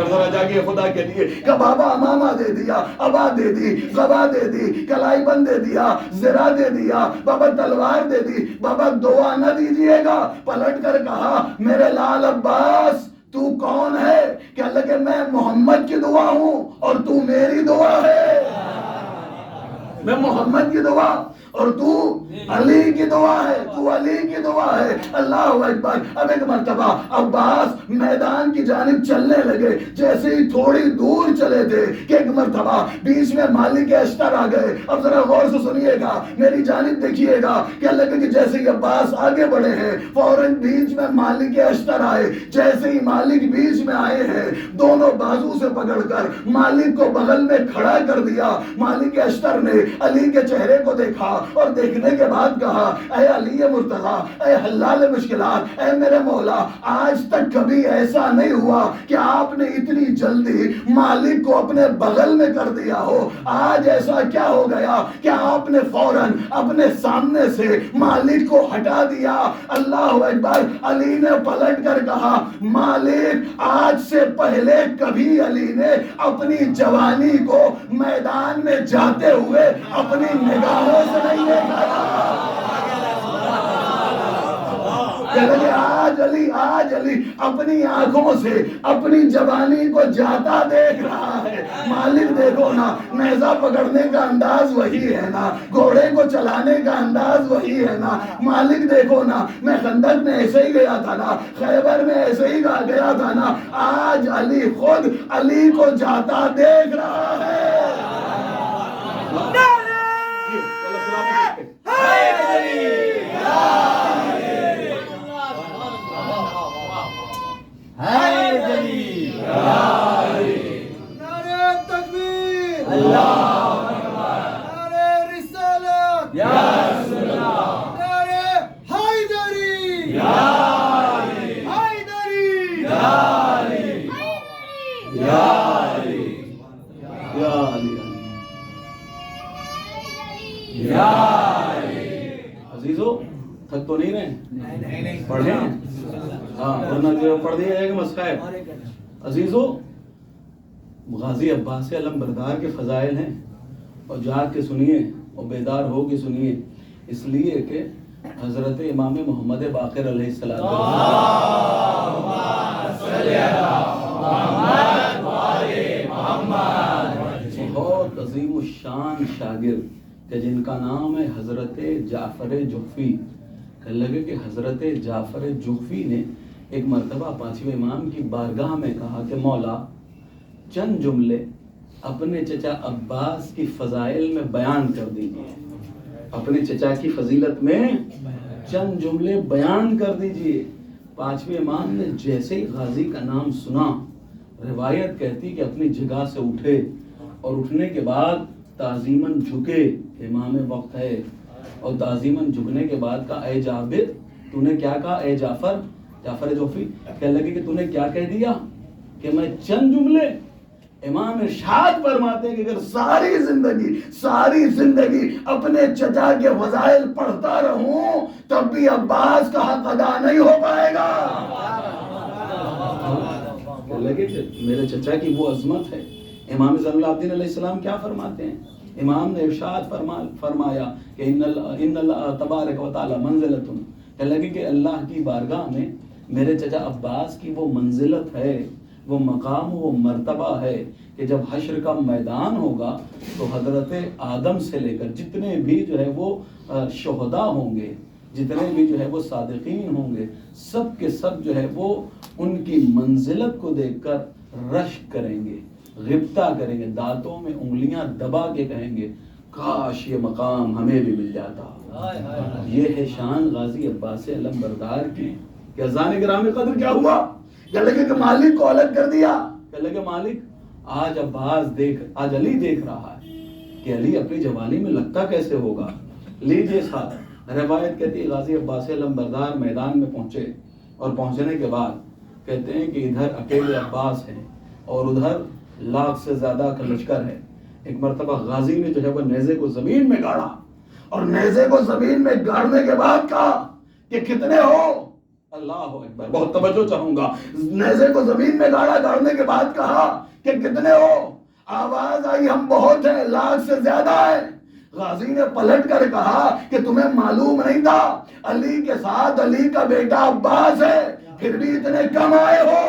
ذرا جاگیے خدا کے لیے. کہ بابا امامہ دے دیا, ابا دے دی, قبا دے دی, کلائی بند دے دیا, زرا دے دیا, بابا تلوار دے دی, بابا دعا نہ دیجئے گا. پلٹ کر کہا میرے لال عباس تو کون ہے؟ کہ اللہ کہ میں محمد کی دعا ہوں اور تو میری دعا ہے. میں محمد کی دعا اور تو علی کی دعا ہے, تو علی کی دعا ہے. اللہ اکبر. اب ایک مرتبہ عباس میدان کی جانب چلنے لگے. جیسے ہی تھوڑی دور چلے تھے کہ ایک مرتبہ بیچ میں مالک اشتر آ گئے. اب ذرا غور سے سنیے گا, میری جانب دیکھیے گا کہ اللہ کہ جیسے ہی عباس آگے بڑھے ہیں فوراً بیچ میں مالک اشتر آئے. جیسے ہی مالک بیچ میں آئے ہیں دونوں بازو سے پکڑ کر مالک کو بغل میں کھڑا کر دیا. مالک اشتر نے علی کے چہرے کو دیکھا اور دیکھنے کے بعد کہا اے علی مرتضیٰ, اے حلال مشکلات, اے میرے مولا, آج تک کبھی ایسا نہیں ہوا کہ آپ نے اتنی جلدی مالک کو اپنے بغل میں کر دیا ہو. آج ایسا کیا ہو گیا کہ آپ نے فوراً اپنے سامنے سے مالک کو ہٹا دیا. اللہ اکبر. علی نے پلٹ کر کہا مالک آج سے پہلے کبھی علی نے اپنی جوانی کو میدان میں جاتے ہوئے اپنی نگاہوں سے نہیں دیکھا تھا. آج علی اپنی آنکھوں سے اپنی جوانی کو جاتا دیکھ رہا ہے. مالک دیکھو نا, نیزہ پکڑنے کا انداز وہی ہے نا, گھوڑے کو چلانے کا انداز وہی ہے نا. مالک دیکھو نا, میں خندق میں ایسے ہی گیا تھا نا, خیبر میں ایسے ہی گیا تھا نا. آج علی خود علی کو جاتا دیکھ رہا ہے. عزیزو تھک تو نہیں رہے؟ پڑھیں ہاں, ورنہ جو پڑھ دیا جائے گا مسئلہ ہے. عزیزو غازی عباس علم بردار کے فضائل ہیں, اور جا کے سنیے اور بیدار ہو کے سنیے, اس لیے کہ حضرت امام محمد باقر علیہ السلام بہت عظیم الشان شاگرد کہ جن کا نام ہے حضرت جعفر جوفی. کہنے لگے کہ حضرت جعفر جوفی نے ایک مرتبہ پانچویں امام کی بارگاہ میں کہا کہ مولا چند جملے اپنے چچا عباس کی فضائل میں بیان کر دیجیے. اپنے چچا کی فضیلت میں چند جملے بیان کر دیجیے. پانچویں امام نے جیسے ہی غازی کا نام سنا، روایت کہتی کہ اپنی جگہ سے اٹھے اور اٹھنے کے بعد تعظیماً جھکے، امام وقت ہے، اور تعظیماً جھکنے کے بعد کہا اے جابر تو نے کیا کہا، اے جعفر جوفی کہنے لگے کہ تو نے کیا کہہ دیا کہ میں چند جملے. امام ارشاد فرماتے ہیں کہ اگر ساری زندگی اپنے چچا کے فضائل پڑھتا رہوں تب بھی عباس کا حق ادا نہیں ہو پائے گا. لگے کہ میرے چچا کی وہ عظمت ہے. امام زین العابدین علیہ السلام کیا فرماتے ہیں؟ امام نے ارشاد فرمایا کہ ان اللہ تبارک و تعالی منزلۃ، کہ لگے کہ اللہ کی بارگاہ میں میرے چچا عباس کی وہ منزلت ہے، وہ مقام، وہ مرتبہ ہے کہ جب حشر کا میدان ہوگا تو حضرت آدم سے لے کر جتنے بھی جو ہے وہ شہداء ہوں گے، جتنے بھی جو ہے وہ صادقین ہوں گے، سب کے سب جو ہے وہ ان کی منزلت کو دیکھ کر رشک کریں گے، غبطہ کریں گے، دانتوں میں انگلیاں دبا کے کہیں گے کاش یہ مقام ہمیں بھی مل جاتا. یہ ہے شان غازی عباس علم بردار کی. کہ اذان گرامی قدر کیا ہوا؟ کہ لگے کہ مالک کو الگ کر دیا. کہ لگے مالک آج علی دیکھ رہا ہے کہ علی اپنی جوانی میں لگتا کیسے ہوگا. لیجیے ساتھ روایت کہتی ہے غازی عباس علم بردار میدان میں پہنچے اور پہنچنے کے بعد کہتے ہیں کہ ادھر اکیلے عباس ہیں اور ادھر لاکھ سے زیادہ کا لشکر ہے. ایک مرتبہ غازی نے جو ہے وہ نیزے کو زمین میں گاڑا اور نیزے کو زمین میں گاڑنے کے بعد کہا کہ کتنے ہو؟ اللہ اکبر، بہت توجہ چاہوں گا. نیزے کو زمین میں گاڑنے کے بعد کہا کہ کتنے ہو؟ آواز آئی ہم بہت ہیں، لاکھ سے زیادہ ہیں. غازی نے پلٹ کر کہا کہ تمہیں معلوم نہیں تھا علی کے ساتھ علی کا بیٹا عباس ہے، پھر بھی اتنے کم آئے ہو.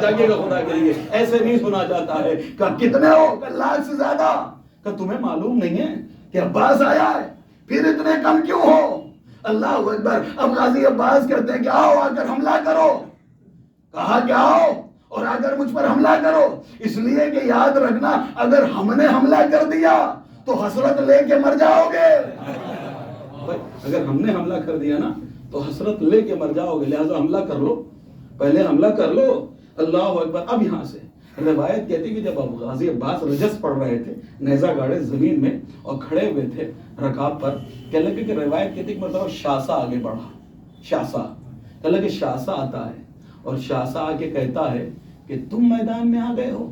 جاگے گا خدا کے لیے، ایسے نہیں سنا جاتا ہے. کہ کتنے ہو؟ کہ لاکھ سے زیادہ. کہ تمہیں معلوم نہیں ہے کہ عباس آیا ہے، پھر اتنے کم کیوں ہو؟ اللہ اکبر. اب غازی عباس کہتے ہیں کہ آؤ آ کر حملہ کرو. کہا کہ آؤ اور آ کر مجھ پر حملہ کرو، اس لیے کہ یاد رکھنا اگر ہم نے حملہ کر دیا تو حسرت لے کے مر جاؤ گے. اگر ہم نے حملہ کر دیا نا تو حسرت لے کے مر جاؤ گے، لہذا حملہ کر لو، پہلے حملہ کر لو. اللہ اکبر. اب یہاں سے روایت کہتی کہ جب غازی عباس رجس پڑھ رہے تھے، نیزہ گاڑے زمین میں اور کھڑے ہوئے تھے رکاب پر، کہنے لگے کہ روایت کہتی کہ مرتبہ شاسا آگے بڑھا. شاسا کہنے لگے شاسا آتا ہے اور شاسا آ کے کہتا ہے کہ تم میدان میں آ گئے ہو،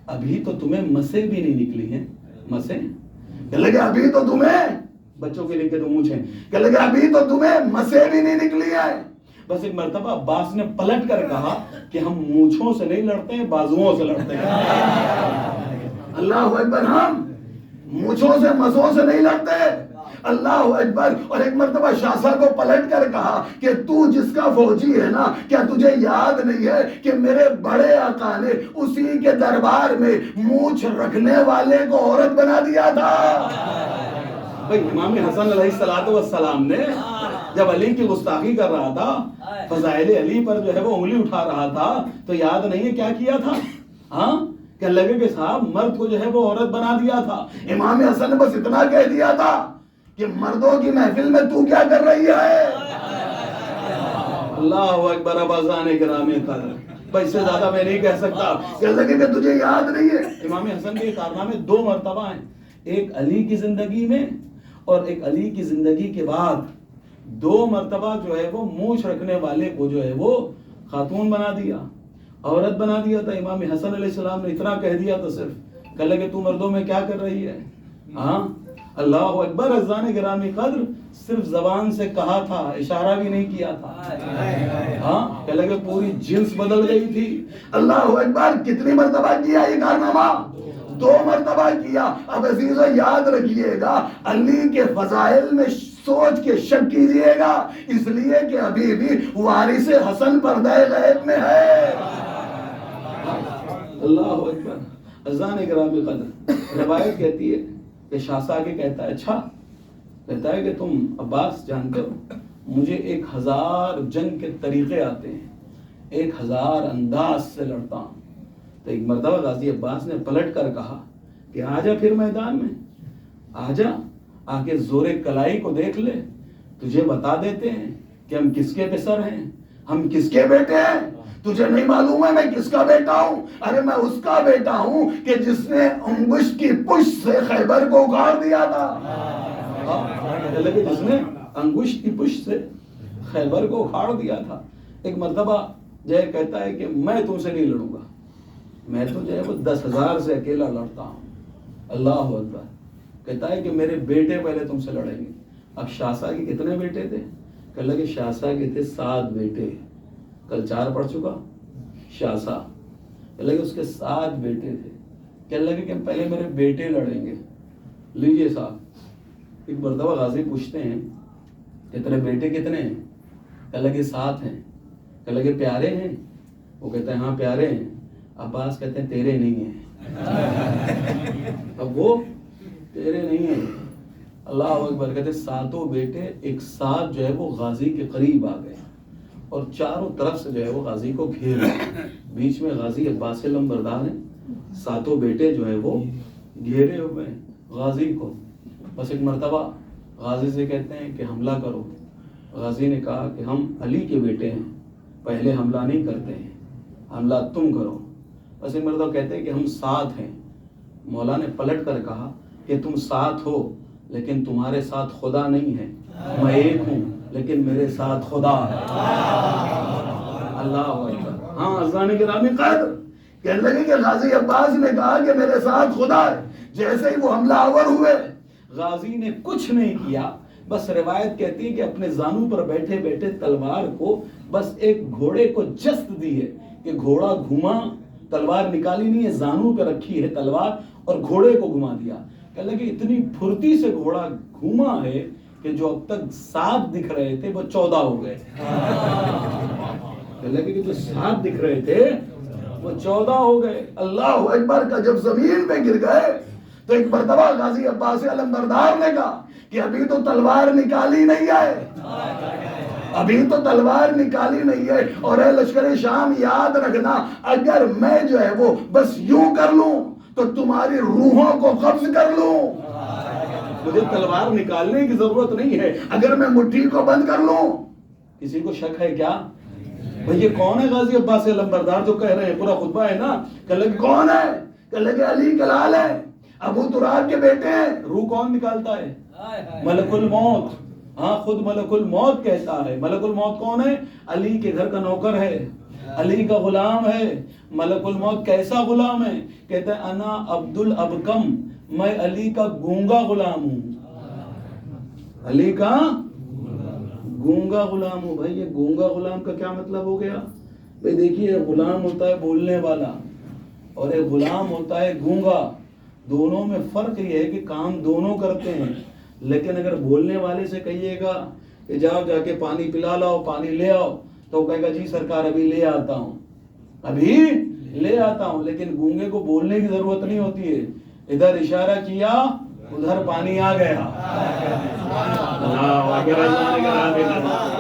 ابھی تو تمہیں مسیں بھی نہیں نکلی ہیں. مسیں کہنے لگے ابھی تو تمہیں، بچوں کے لیے کہ تم مونچھیں، کہنے لگے ابھی تو تمہیں مسیں بھی نہیں نکلی ہیں. بس ایک مرتبہ عباس نے پلٹ کر کہا کہ ہم مونچھوں سے نہیں لڑتے ہیں، بازوؤں سے لڑتے ہیں. اللہ اکبر. ہم مونچھوں سے مسوں سے نہیں لڑتے. اللہ اکبر. اور ایک مرتبہ شاسا کو پلٹ کر کہا کہ تو جس کا فوجی ہے نا، کیا تجھے یاد نہیں ہے کہ میرے بڑے آقا نے اسی کے دربار میں مونچھ رکھنے والے کو عورت بنا دیا تھا. بھائی امام حسن علیہ السلام نے جب علی کی گستاخی کر رہا تھا، فضائل علی پر جو ہے وہ انگلی اٹھا رہا تھا، تو یاد نہیں ہے کیا کیا تھا؟ ہاں کہ لگے کہ صاحب مرد کو جو ہے وہ عورت بنا دیا تھا. امام حسن نے بس اتنا کہہ دیا تھا کہ مردوں کی محفل میں تو کیا کر رہی ہے؟ اللہ اکبر. اباذان گرامی قدر، بھائی اس سے زیادہ میں نہیں کہہ سکتا. کہ لگے کہ تجھے یاد نہیں ہے. امام حسن کے کارنامے دو مرتبہ ہیں، ایک علی کی زندگی میں اور ایک علی کی زندگی کے بعد. دو مرتبہ جو ہے وہ مونچھ رکھنے والے کو جو ہے وہ خاتون بنا دیا، عورت بنا دیا تھا. امام حسن علیہ السلام نے اتنا کہہ دیا تھا صرف، کہ لگے تو مردوں میں کیا کر رہی ہے. ہاں اللہ اکبر. اذان گرامی قدر صرف زبان سے کہا تھا، اشارہ بھی نہیں کیا تھا. ہاں کہ لگے پوری جنس بدل گئی تھی. اللہ اکبر. کتنی مرتبہ کیا یہ کارنامہ؟ دو مرتبہ کیا. اب عزیزو یاد رکھیے گا، علی کے فضائل میں سوچ کے شک کیجئے گا، اس لیے کہ ابھی بھی وارث حسن پردہ غیب میں ہے. اللہ اکبر. اذان گرامی قدر روایت کہتی ہے کہ شاہ صاحب کے کہتا ہے اچھا، کہتا ہے کہ تم عباس جانتے ہو مجھے 1000 جنگ کے طریقے آتے ہیں، 1000 انداز سے لڑتا ہوں. تو ایک مرتبہ غازی عباس نے پلٹ کر کہا کہ آجا پھر میدان میں، آجا، آ کے زور کلائی کو دیکھ لے، تجھے بتا دیتے ہیں کہ ہم کس کے پسر ہیں، ہم کس کے بیٹے ہیں. تجھے نہیں معلوم ہے میں کس کا بیٹا ہوں؟ ارے میں اس کا بیٹا ہوں کہ جس نے انگشت کی پشت سے خیبر کو اگاڑ دیا تھا. جس نے انگشت کی پشت سے خیبر کو اکھاڑ دیا تھا. ایک مرتبہ جو ہے کہتا ہے کہ میں تم سے نہیں لڑوں گا، میں تو جو ہے وہ 10,000 سے اکیلا لڑتا ہوں. اللہ اکبر. کہتا ہے کہ میرے بیٹے پہلے تم سے لڑیں گے. اب شاہ کے کتنے بیٹے تھے؟ کہ اللہ کے شاہ کے تھے 7 بیٹے. کل 4 پڑھ چکا شاہ. اللہ کے اس کے 7 بیٹے تھے. کہ اللہ کہ پہلے میرے بیٹے لڑیں گے. لیجئے صاحب. ایک مرتبہ غازی پوچھتے ہیں کہ تیرے بیٹے کتنے ہیں؟ کہ اللہ کے 7 ہیں. کہ اللہ کے پیارے ہیں؟ وہ کہتے ہیں ہاں پیارے ہیں. عباس کہتے ہیں تیرے نہیں ہیں. اب وہ تیرے نہیں ہیں. اللہ اکبر. کہتے 7 بیٹے ایک ساتھ جو ہے وہ غازی کے قریب آ گئے اور چاروں طرف سے جو ہے وہ غازی کو گھیر رہے. بیچ میں غازی عباس لمبردار ہیں، 7 بیٹے جو ہے وہ گھیرے ہوئے ہیں غازی کو. بس ایک مرتبہ غازی سے کہتے ہیں کہ حملہ کرو. غازی نے کہا کہ ہم علی کے بیٹے ہیں، پہلے حملہ نہیں کرتے ہیں، حملہ تم کرو. بس ایک مرتبہ کہتے ہیں کہ ہم 7 ہیں. مولا نے پلٹ کر کہا کہ تم 7 ہو لیکن تمہارے ساتھ خدا نہیں ہے. میں ایک ہوں لیکن میرے ساتھ خدا ہے. اللہ اکبر. ہاں عزیزان گرامی قدر کہنے لگے کہ غازی عباس نے کہا کہ میرے ساتھ خدا ہے. جیسے ہی وہ حملہ آور ہوئے غازی نے کچھ نہیں کیا. بس روایت کہتی ہے کہ اپنے زانوں پر بیٹھے بیٹھے تلوار کو بس ایک گھوڑے کو جست دی ہے کہ گھوڑا گھوما، تلوار نکالی نہیں ہے، زانوں پہ رکھی ہے تلوار اور گھوڑے کو گھما دیا. کہ لگے اتنی پھرتی سے گھوڑا گھوما ہے کہ جو اب تک 7 دکھ رہے تھے وہ 14 ہو گئے. کہ لگے کہ جو 7 دکھ رہے تھے وہ 14 ہو گئے. اللہ اکبر کا جب زمین پہ گر گئے تو ایک مرتبہ غازی عباس علمبردار نے کہا کہ ابھی تو تلوار نکالی نہیں ہے، ابھی تو تلوار نکالی نہیں ہے. اور اے لشکر شام یاد رکھنا، اگر میں جو ہے وہ بس یوں کر لوں تو تمہاری روحوں کو قبض کر لوں. مجھے تلوار نکالنے کی ضرورت نہیں ہے، اگر میں مٹھی کو بند کر لوں. کسی کو شک ہے کیا بھئی یہ کون ہے غازی عباس علمبردار جو کہہ رہے ہیں؟ پورا خطبہ ہے نا. کہ لگے کون ہے؟ کہ لگے علی کلال ہے، ابو تراب کے بیٹے ہیں. روح کون نکالتا ہے؟ ملک الموت. ہاں خود ملک الموت کہتا ہے. ملک الموت کون ہے؟ علی کے گھر کا نوکر ہے، علی کا غلام ہے. ملک الموت کیسا غلام ہے؟ کہتا ہے انا عبد الابکم، میں علی کا گونگا غلام ہوں. علی کا گونگا غلام ہوں. بھائی یہ گونگا غلام کا کیا مطلب ہو گیا؟ بھائی دیکھیے غلام ہوتا ہے بولنے والا اور ایک غلام ہوتا ہے گونگا. دونوں میں فرق یہ ہے کہ کام دونوں کرتے ہیں. لیکن اگر بولنے والے سے کہیے گا کہ جاؤ جا کے پانی پلا لاؤ، پانی لے آؤ، تو وہ کہے گا جی سرکار ابھی لے آتا ہوں، ابھی لے آتا ہوں. لیکن گونگے کو بولنے کی ضرورت نہیں ہوتی ہے. ادھر اشارہ کیا ادھر پانی آ گیا.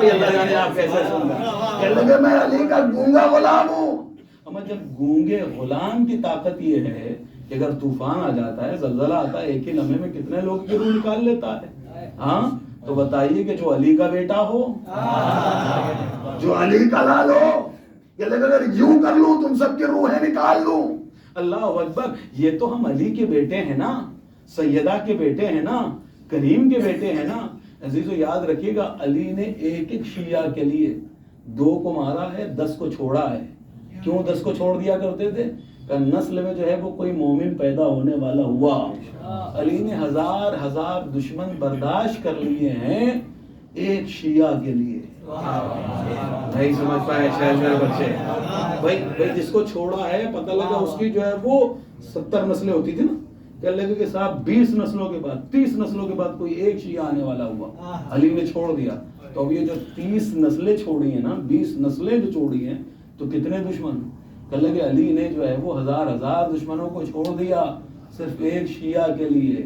اللہ جانے آپ کیسے سن رہے کہنے لگے میں علی کا گونگا غلام ہوں. اما جب گونگے غلام کی طاقت یہ ہے کہ اگر طوفان آ جاتا ہے، زلزلہ آتا ہے، ایک ہی لمحے میں کتنے لوگ کی روح نکال لیتا ہے. ہاں تو بتائیے کہ جو علی کا بیٹا ہو، جو علی کا لال ہو، کہ اگر یوں کر لوں تم سب کی روحیں نکال لوں. اللہ اکبر. یہ تو ہم علی کے بیٹے ہیں نا، سیدہ کے بیٹے ہیں نا، کریم کے بیٹے ہیں نا. عزیزو یاد رکھیے گا علی نے ایک ایک شیعہ کے لیے 2 کو مارا ہے، 10 کو چھوڑا ہے. کیوں 10 کو چھوڑ دیا کرتے تھے؟ کہ نسل میں جو ہے وہ کوئی مومن پیدا ہونے والا ہوا. علی نے ہزار دشمن برداشت کر لیے ہیں ایک شیعہ کے لیے. نہیں سمجھ پائے شاید میرے بچے. بھائی جس کو چھوڑا ہے پتہ لگا اس کی جو ہے وہ 70 نسلیں ہوتی تھی نا. کہ لگے کہ صاحب 20 نسلوں کے بعد 30 نسلوں کے بعد کوئی ایک شیعہ آنے والا ہوا. علی نے چھوڑ دیا. تو اب یہ جو 30 نسلیں چھوڑی ہیں نا، 20 نسلیں جو چھوڑی ہیں تو کتنے دشمن؟ کہ لگے علی نے جو ہے وہ ہزار دشمنوں کو چھوڑ دیا. صرف ایک شیعہ کے لیے.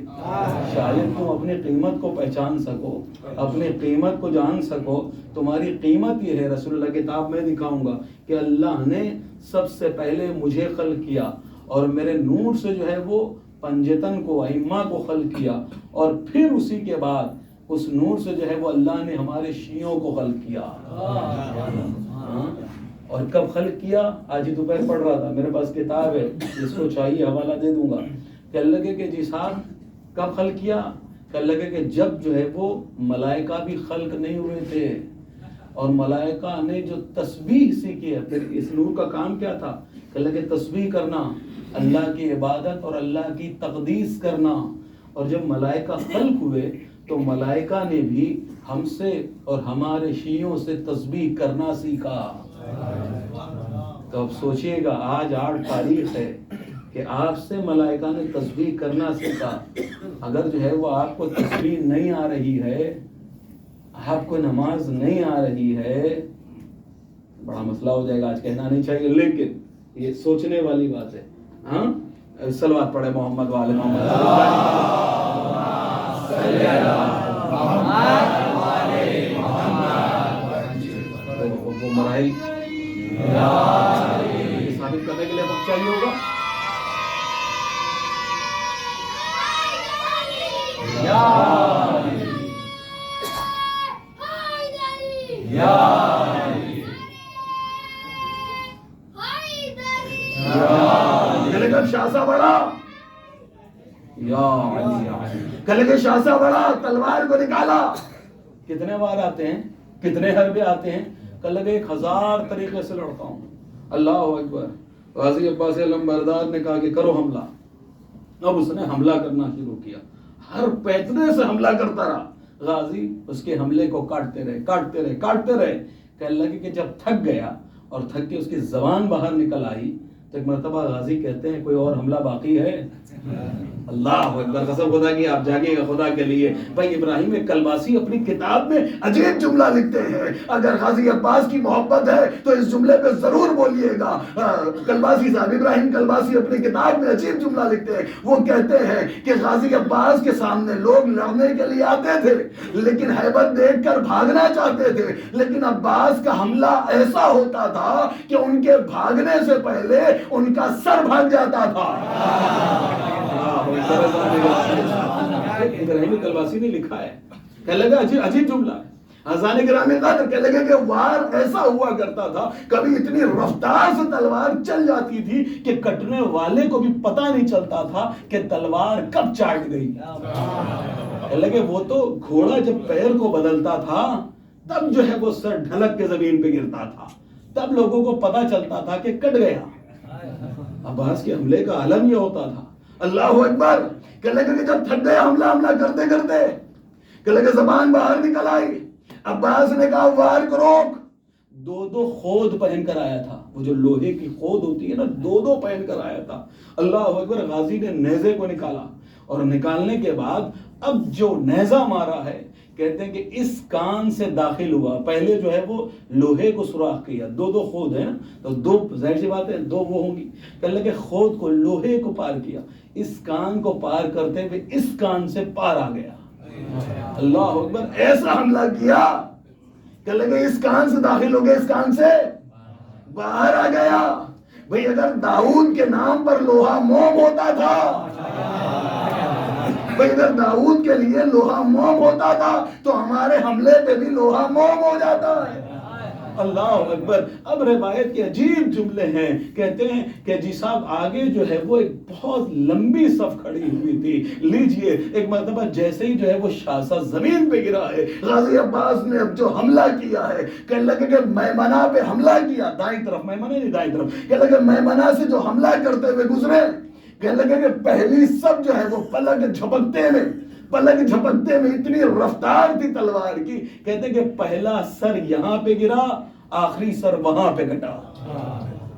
شاید تم اپنی قیمت کو پہچان سکو, اپنی قیمت کو جان سکو. تمہاری قیمت یہ ہے, رسول اللہ کتاب میں دکھاؤں گا کہ اللہ نے سب سے پہلے مجھے خلق کیا اور میرے نور سے جو ہے وہ پنجتن کو, ائمہ کو خلق کیا, اور پھر اسی کے بعد اس نور سے جو ہے وہ اللہ نے ہمارے شیعوں کو خلق کیا. اور کب خلق کیا؟ آج ہی دوپہر پڑھ رہا تھا, میرے پاس کتاب ہے, جس کو چاہیے حوالہ دے دوں گا. کہنے لگے کہ جی صاحب کب خلق کیا؟ کہنے لگے کہ جب جو ہے وہ ملائکہ بھی خلق نہیں ہوئے تھے, اور ملائکہ نے جو تسبیح سیکھی ہے. پھر اس نور کا کام کیا تھا؟ کہنے لگے تسبیح کرنا, اللہ کی عبادت اور اللہ کی تقدیس کرنا. اور جب ملائکہ خلق ہوئے تو ملائکہ نے بھی ہم سے اور ہمارے شیعوں سے تسبیح کرنا سیکھا. تو اب سوچئے گا, آج 8 تاریخ ہے کہ آپ سے ملائکہ نے تسبیح کرنا سیکھا. اگر جو ہے وہ آپ کو تسبیح نہیں آ رہی ہے, آپ کو نماز نہیں آ رہی ہے, بڑا مسئلہ ہو جائے گا. آج کہنا نہیں چاہیے, لیکن یہ سوچنے والی بات ہے. ہاں, صلوات پڑھے محمد والے محمد. وہ مراحل ثابت کرنے کے لیے وقت چاہیے ہوگا. شاہ صاحب بڑا, کل کے شاہ صاحب بڑا تلوار کو نکالا. کتنے وار آتے ہیں, کتنے حربے آتے ہیں؟ کل لگے 1000 طریقے سے لڑتا ہوں. اللہ اکبر. غازی عباس علم بردار نے کہا کہ کرو حملہ. اب اس نے حملہ کرنا شروع کیا, ہر پیتنے سے حملہ کرتا رہا. غازی اس کے حملے کو کاٹتے رہے. کہنے لگے کہ جب تھک گیا اور تھک کے اس کی زبان باہر نکل آئی تو ایک مرتبہ غازی کہتے ہیں کوئی اور حملہ باقی ہے؟ اللہ اکبر. قسم خدا کی آپ جاگیے گا خدا کے لیے. بھائی ابراہیم کلباسی اپنی کتاب میں عجیب جملہ لکھتے ہیں. اگر غازی عباس کی محبت ہے تو اس جملے پہ ضرور بولیے گا. کلباسی صاحب, ابراہیم کلباسی اپنی کتاب میں عجیب جملہ لکھتے ہیں. وہ کہتے ہیں کہ غازی عباس کے سامنے لوگ لڑنے کے لیے آتے تھے, لیکن ہیبت دیکھ کر بھاگنا چاہتے تھے, لیکن عباس کا حملہ ایسا ہوتا تھا کہ ان کے بھاگنے سے پہلے ان کا سر بھاگ جاتا تھا. ابراہیم کلباسی نے لکھا ہے. کہنے لگا عجیب جملہ ہے. حضران گرامی قدر کہنے لگے کہ وار ایسا ہوا کرتا تھا, کبھی اتنی رفتار سے تلوار چل جاتی تھی کہ کٹنے والے کو بھی پتہ نہیں چلتا تھا کہ تلوار کب چاٹ گئی. کہنے لگے وہ تو گھوڑا جب پیر کو بدلتا تھا تب جو ہے وہ سر ڈھلک کے زمین پہ گرتا تھا, تب لوگوں کو پتہ چلتا تھا کہ کٹ گیا. عباس کے حملے کا عالم یہ ہوتا تھا. اللہ اکبر. کہنے لگے کہ جب تھک گئے حملہ کرتے کہنے لگے زبان باہر نکل آئی. عباس نے کہا وار کو روک. 2 خود پہن کر آیا تھا, وہ جو لوہے کی خود ہوتی ہے نا, 2 پہن کر آیا تھا. اللہ اکبر. غازی نے نیزے کو نکالا, اور نکالنے کے بعد اب جو نیزہ مارا ہے کہتے ہیں کہ اس کان سے داخل ہوا. پہلے جو ہے وہ لوہے کو سوراخ کیا, 2 خود ہے نا, تو 2 ظاہر سی بات ہے 2 وہ ہوں گی. کہنے لگے خود کو لوہے کو پار کیا, اس کان کو پار کرتے ہوئے اس کان سے پار آ گیا. اللہ اکبر. ایسا حملہ کیا کہنے لگے اس کان سے داخل ہو گیا, اس کان سے باہر آ گیا. بھئی اگر داؤد کے نام پر لوہا موم ہوتا تھا, بھئی اگر داؤد کے لیے لوہا موم ہوتا تھا تو ہمارے حملے پہ بھی لوہا موم ہو جاتا ہے. اللہ اکبر. اب روایت کے عجیب جملے ہیں. کہتے ہیں کہ جی صاحب آگے جو ہے وہ ایک بہت لمبی صف کھڑی ہوئی تھی. لیجئے ایک مرتبہ جیسے ہی جو ہے وہ شاہ زمین پہ گرا ہے, غازی عباس نے اب جو حملہ کیا ہے, کہنے لگے کہ میمنہ پہ حملہ کیا, دائیں طرف, میمنہ نہیں دائیں طرف. کہنے لگے میمنہ سے جو حملہ کرتے ہوئے گزرے, کہنے لگے کہ پہلی سب جو ہے وہ پلک جھپکتے میں اتنی رفتار تھی تلوار کی, کہتے ہیں کہ پہلا سر یہاں پہ گرا, آخری سر وہاں پہ کٹا.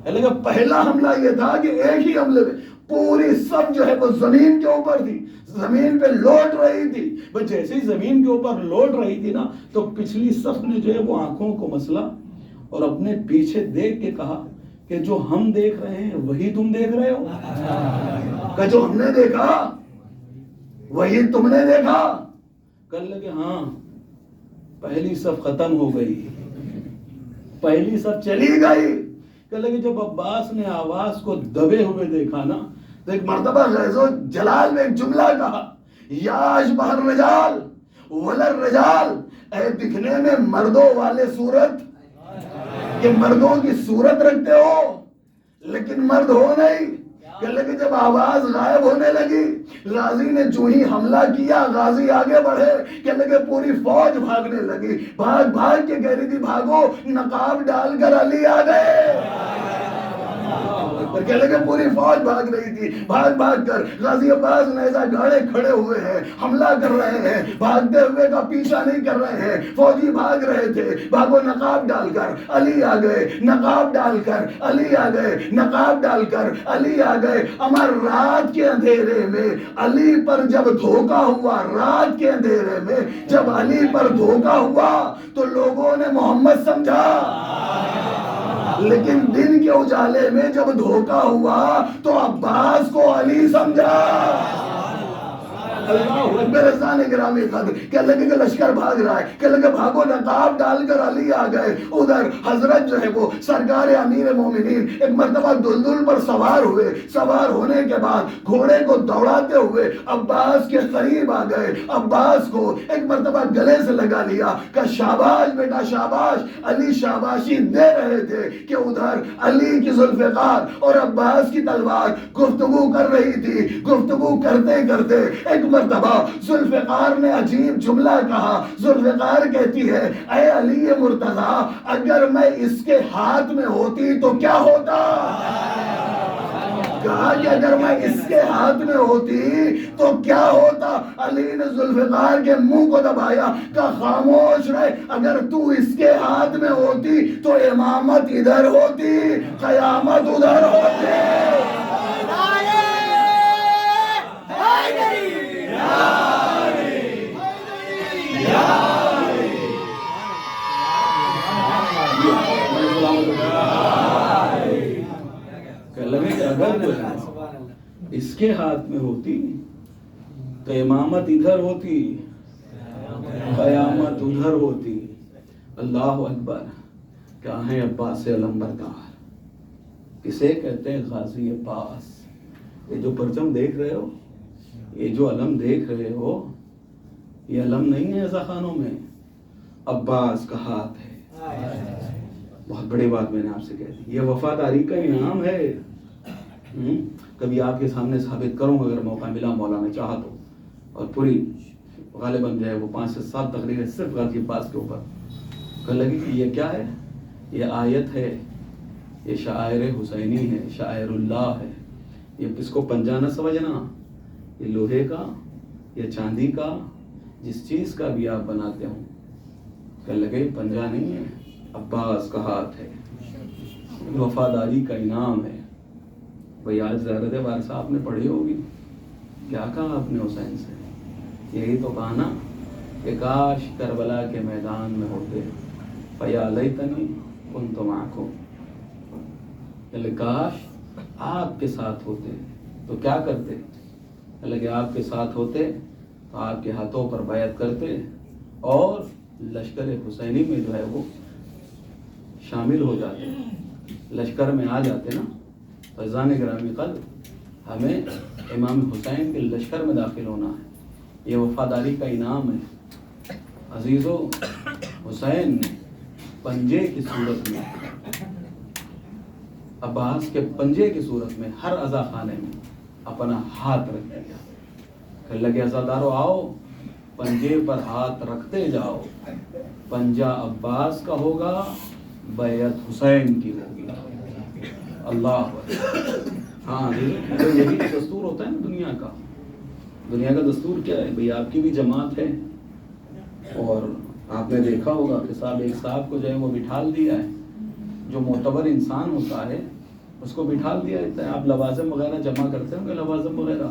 لیکن پہلا حملہ یہ تھا کہ ایک ہی حملے میں پوری سب جو ہے وہ زمین کے اوپر تھی, زمین پہ لوٹ رہی تھی. بس جیسے ہی زمین کے اوپر لوٹ رہی تھی نا, تو پچھلی صف نے جو ہے وہ آنکھوں کو مسلا اور اپنے پیچھے دیکھ کے کہا کہ جو ہم دیکھ رہے ہیں وہی تم دیکھ رہے ہو؟ کہ جو ہم نے دیکھا وہی تم نے دیکھا؟ کر لگے ہاں پہلی صف ختم ہو گئی، پہلی صف چلی گئی۔ کہ لگے جب عباس نے آواز کو دبے ہوئے دیکھا نا تو ایک مرتبہ غیظ و جلال میں ایک جملہ کہا، یا اشبہ الرجال ولر رجال، اے دکھنے میں مردوں والے صورت، کہ مردوں کی صورت رکھتے ہو لیکن مرد ہو نہیں۔ کہ لگے جب آواز غائب ہونے لگی، غازی نے جو ہی حملہ کیا، غازی آگے بڑھے، کہ لگے پوری فوج بھاگنے لگی، بھاگ بھاگ کے کہہ رہی تھی بھاگو، نقاب ڈال کر علی آ گئے۔ کہ لگے پوری فوج بھاگ رہی تھی، بھاگ بھاگ کر غازی عباس نیزہ گاڑے کھڑے ہوئے ہیں، حملہ کر رہے ہیں، بھاگتے ہوئے کا پیچھا نہیں کر رہے ہیں، فوجی بھاگ رہے تھے، بھاگو نقاب ڈال کر علی آ گئے، نقاب ڈال کر علی آ گئے، نقاب ڈال کر علی آ گئے۔ امر رات کے اندھیرے میں علی پر جب دھوکا ہوا، رات کے اندھیرے میں جب علی پر دھوکا ہوا تو لوگوں نے محمد سمجھا، لیکن دن کے اجالے میں جب دھوکا ہوا تو عباس کو علی سمجھا۔ اللہ اکبر رضان گرامی قدر۔ کہ لگے کہ لشکر بھاگ رہا ہے، کہ لگے بھاگو، نقاب ڈال کر علی آ گئے۔ ادھر حضرت جو ہے وہ سرکار امیر مومنین ایک مرتبہ دلدل پر سوار ہوئے، سوار ہونے کے بعد گھوڑے کو دوڑاتے ہوئے عباس کے قریب آ گئے، عباس کو ایک مرتبہ گلے سے لگا لیا کہ شاباش بیٹا شاباش۔ علی شاباشی دے رہے تھے کہ ادھر علی کی ذوالفقار اور عباس کی تلوار گفتگو کر رہی تھی۔ گفتگو کرتے کرتے ایک مرتبہ ذوالفقار نے عجیب جملہ کہا۔ ذوالفقار کہتی ہے، اے علی مرتضیٰ، اگر میں اس کے ہاتھ میں ہوتی تو کیا ہوتا؟ کہا کہ اگر میں اس کے ہاتھ میں ہوتی تو کیا ہوتا؟ علی نے ذوالفقار کے منہ کو دبایا، کہا خاموش رہے، اگر تو اس کے ہاتھ میں ہوتی تو امامت ادھر ہوتی، قیامت ادھر ہوتی۔ لگے کہ اگر اس کے ہاتھ میں ہوتی تو امامت ادھر ہوتی، قیامت ادھر ہوتی۔ اللہ اکبر۔ کیا ہے عباس علمبردار؟ کسے کہتے ہیں؟ غازی عباس۔ یہ جو پرچم دیکھ رہے ہو، یہ جو علم دیکھ رہے ہو، یہ علم نہیں ہے ایسا خانوں میں، عباس کا ہاتھ ہے۔ بہت بڑی بات میں نے آپ سے کہہ دی، یہ وفاداری کا انعام ہے۔ کبھی آپ کے سامنے ثابت کروں اگر موقع ملا، مولا نے چاہا تو، اور پوری غالباً جو ہے وہ 5 سے 7 تقریریں صرف غازی عباس کے اوپر کر لگی کہ یہ کیا ہے؟ یہ آیت ہے، یہ شاعر حسینی ہے، شاعر اللہ ہے۔ یہ کس کو پنجہ نہ سمجھنا، یہ لوہے کا یا چاندی کا، جس چیز کا بھی آپ بناتے ہوں، کر لگے پنجہ نہیں ہے، عباس کا ہاتھ ہے، وفاداری کا انعام ہے۔ بھئی آج زیارت وارثہ آپ نے پڑھی ہوگی، کیا کہا آپ نے حسین سے؟ یہی تو کہا نا کہ کاش کربلا کے میدان میں ہوتے، فیا لیتنی کنت معکم، کاش آپ کے ساتھ ہوتے تو کیا کرتے؟ لگے آپ کے ساتھ ہوتے تو آپ کے ہاتھوں پر بیعت کرتے اور لشکر حسینی میں جو ہے وہ شامل ہو جاتے، لشکر میں آ جاتے نا۔ فیضان گرامی قدر، ہمیں امام حسین کے لشکر میں داخل ہونا ہے، یہ وفاداری کا انعام ہے۔ عزیزو، حسین نے پنجے کی صورت میں، عباس کے پنجے کی صورت میں ہر عزا خانے میں اپنا ہاتھ رکھ دیا۔ کہ لگے عزادارو آؤ، پنجے پر ہاتھ رکھتے جاؤ، پنجہ عباس کا ہوگا، بیعت حسین کی ہوگی۔ اللہ ہاں، یہی دستور ہوتا ہے نا دنیا کا۔ دنیا کا دستور کیا ہے بھئی؟ آپ کی بھی جماعت ہے اور آپ نے دیکھا ہوگا کہ صاحب ایک صاحب کو جو ہے وہ بٹھال دیا ہے، جو معتبر انسان ہوتا ہے اس کو بٹھال دیا جاتا ہے۔ آپ لوازم وغیرہ جمع کرتے ہوں گے، لوازم وغیرہ،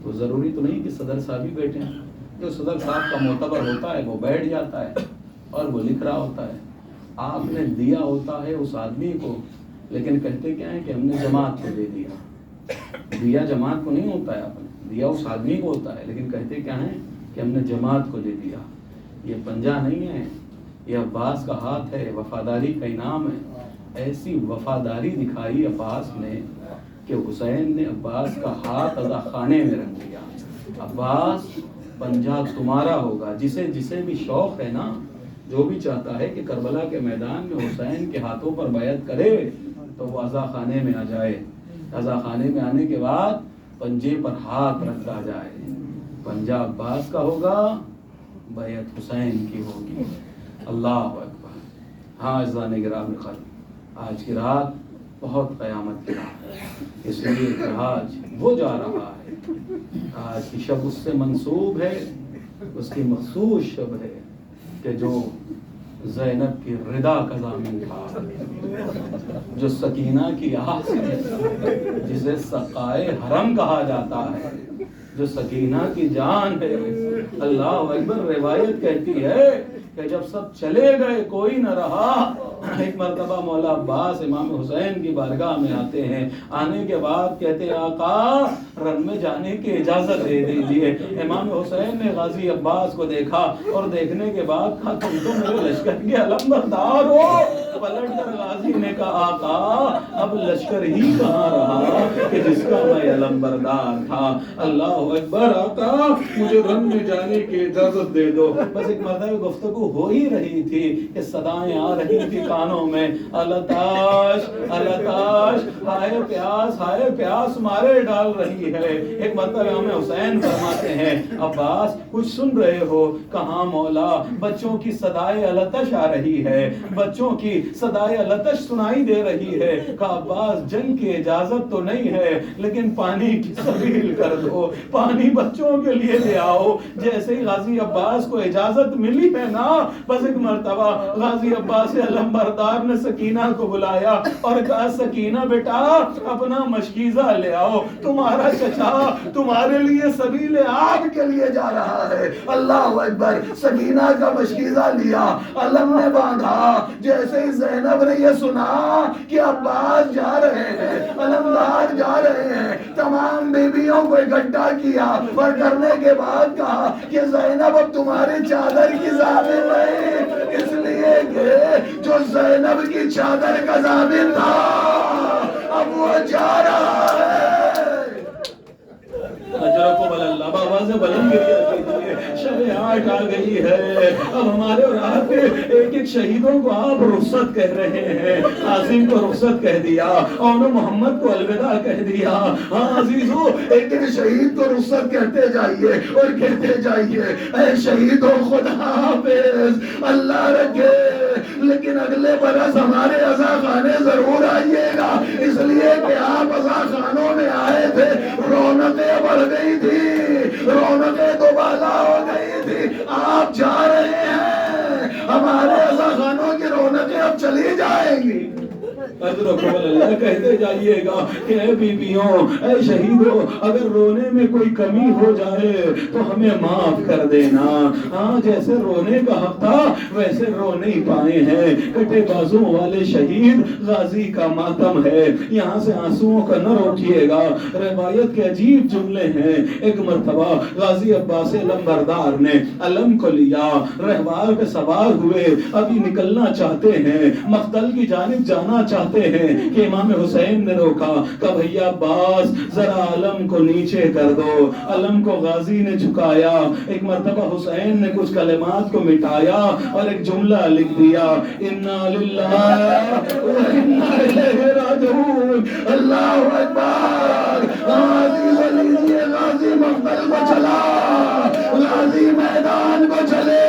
تو ضروری تو نہیں کہ صدر صاحب ہی بیٹھے ہیں۔ جو صدر صاحب کا معتبر ہوتا ہے وہ بیٹھ جاتا ہے اور وہ لکھ رہا ہوتا ہے۔ آپ نے دیا ہوتا ہے اس آدمی کو، لیکن کہتے کیا ہے کہ ہم نے جماعت کو دے دیا. دیا جماعت کو نہیں ہوتا ہے، اپنے دیا اس آدمی کو ہوتا ہے، لیکن کہتے کیا ہے کہ ہم نے جماعت کو دے دیا. یہ پنجہ نہیں ہے، یہ عباس کا ہاتھ ہے، وفاداری کا انعام ہے. ایسی وفاداری دکھائی عباس نے کہ حسین نے عباس کا ہاتھ عزا خانے میں رکھ دیا. عباس پنجہ تمہارا ہوگا. جسے جسے بھی شوق ہے نا، جو بھی چاہتا ہے کہ کربلا کے میدان میں حسین کے ہاتھوں پر بیعت کرے تو وہ عزا خانے میں آ جائے. عزا خانے میں آنے کے بعد پنجے پر ہاتھ رکھا جائے. پنجہ عباس کا ہوگا، بیعت حسین کی ہوگی. اللہ اکبر. ہاں عزیزان گرامی قلب، آج کی رات بہت قیامت کی رات ہے، اس لیے کہ آج وہ جا رہا ہے. آج کی شب اس سے منسوب ہے، اس کی مخصوص شب ہے کہ جو زینب کی رضا کا ضامن تھا، جو سکینہ کی آس ہے، جسے سقائے حرم کہا جاتا ہے، جو سکینہ کی جان ہے. اللہ اکبر. روایت کہتی ہے کہ جب سب چلے گئے کوئی نہ رہا، ایک مرتبہ مولا عباس امام حسین کی بارگاہ میں آتے ہیں. آنے کے بعد کہتے آقا رن میں جانے کی اجازت دے دیجئے. امام حسین نے غازی عباس کو دیکھا اور دیکھنے کے بعد کہا تم تو میرے لشکر کے علمبردار ہو. پلٹ کر غازی نے کہا آقا اب لشکر ہی کہاں رہا کہ جس کا میں علمبردار تھا. اللہ اکبر. آقا مجھے رن میں جانے کی اجازت دے دو. بس ایک مرتبہ گفتگو ہو ہی رہی تھی کہ صدائیں آ رہی تھی کانوں میں، التاش التاش، ہائے پیاس مارے ڈال رہی ہے. ایک مرتبہ ہمیں حسین فرماتے ہیں عباس کچھ سن رہے ہو؟ کہاں مولا، بچوں کی صدائے التش آ رہی ہے، بچوں کی صدائے التش سنائی دے رہی ہے. کہا عباس جنگ کی اجازت تو نہیں ہے لیکن پانی کی سبیل کر دو، پانی بچوں کے لیے لے آؤ. جیسے ہی غازی عباس کو اجازت ملی ہے نا، بس ایک مرتبہ غازی عباس علمبردار نے سکینہ کو بلایا اور کہا سکینہ بیٹا اپنا مشکیزہ لے آؤ، تمہارا چچا تمہارے لیے سبیل آگ کے لیے جا رہا ہے. اللہ اکبر. سکینہ کا مشکیزہ لیا، علم نے باندھا. جیسے ہی زینب نے یہ سنا کہ عباس جا رہے ہیں، علمدار جا رہے ہیں، تمام بیویوں کو اکٹھا کیا اور کرنے کے بعد کہا کہ زینب اب تمہاری چادر کی ضامن نہیں، اس لیے کہ جو زینب کی چادر کا ضامن تھا اب وہ جا رہا ہے. اجرکم اللہ. بابا سے بلند گریا کیجیے. شب 8 آ گئی ہے. اب ہمارے اور آپ کے ایک ایک شہیدوں کو آپ رخصت کہہ رہے ہیں. عاصم کو رخصت کہہ دیا، اور محمد کو الوداع کہہ دیا. ہاں عزیزو ایک ایک شہید کو رخصت کہتے جائیے اور کہتے جائیے اے شہیدوں خدا حافظ، اللہ رکھے. لیکن اگلے برس ہمارے عزا خانے ضرور آئیے گا، اس لیے کہ آپ عزا خانوں میں آئے تھے، رونقیں بڑھ گئی تھی، رونقیں دوبالا ہو گئی تھی. آپ جا رہے ہیں، ہمارے عزا خانوں کی رونقیں اب چلی جائیں گی. اللہ کہتے جائیے گا کہ اے بیویوں، اے شہیدوں، اگر رونے میں کوئی کمی ہو جائے تو ہمیں معاف کر دینا. ہاں جیسے رونے کا حق تھا ویسے رو نہیں پائے ہیں. کٹے بازوں والے شہید غازی کا ماتم ہے، یہاں سے آنسوؤں کا نہ روکیے گا. روایت کے عجیب جملے ہیں. ایک مرتبہ غازی عباس علمبردار نے علم کو لیا، رہوار پہ سوار ہوئے، ابھی نکلنا چاہتے ہیں، مقتل کی جانب جانا چاہتے ہیں کہ امام حسین نے روکا. کہا بھیا عباس ذرا علم کو نیچے کر دو. علم کو غازی نے جھکایا. ایک مرتبہ حسین نے کچھ کلمات کو مٹایا اور ایک جملہ لکھ دیا، انا للہ و انا الیہ راجعون. اللہ اکبر. غازی مقتل کو چلا، غازی میدان کو چلے.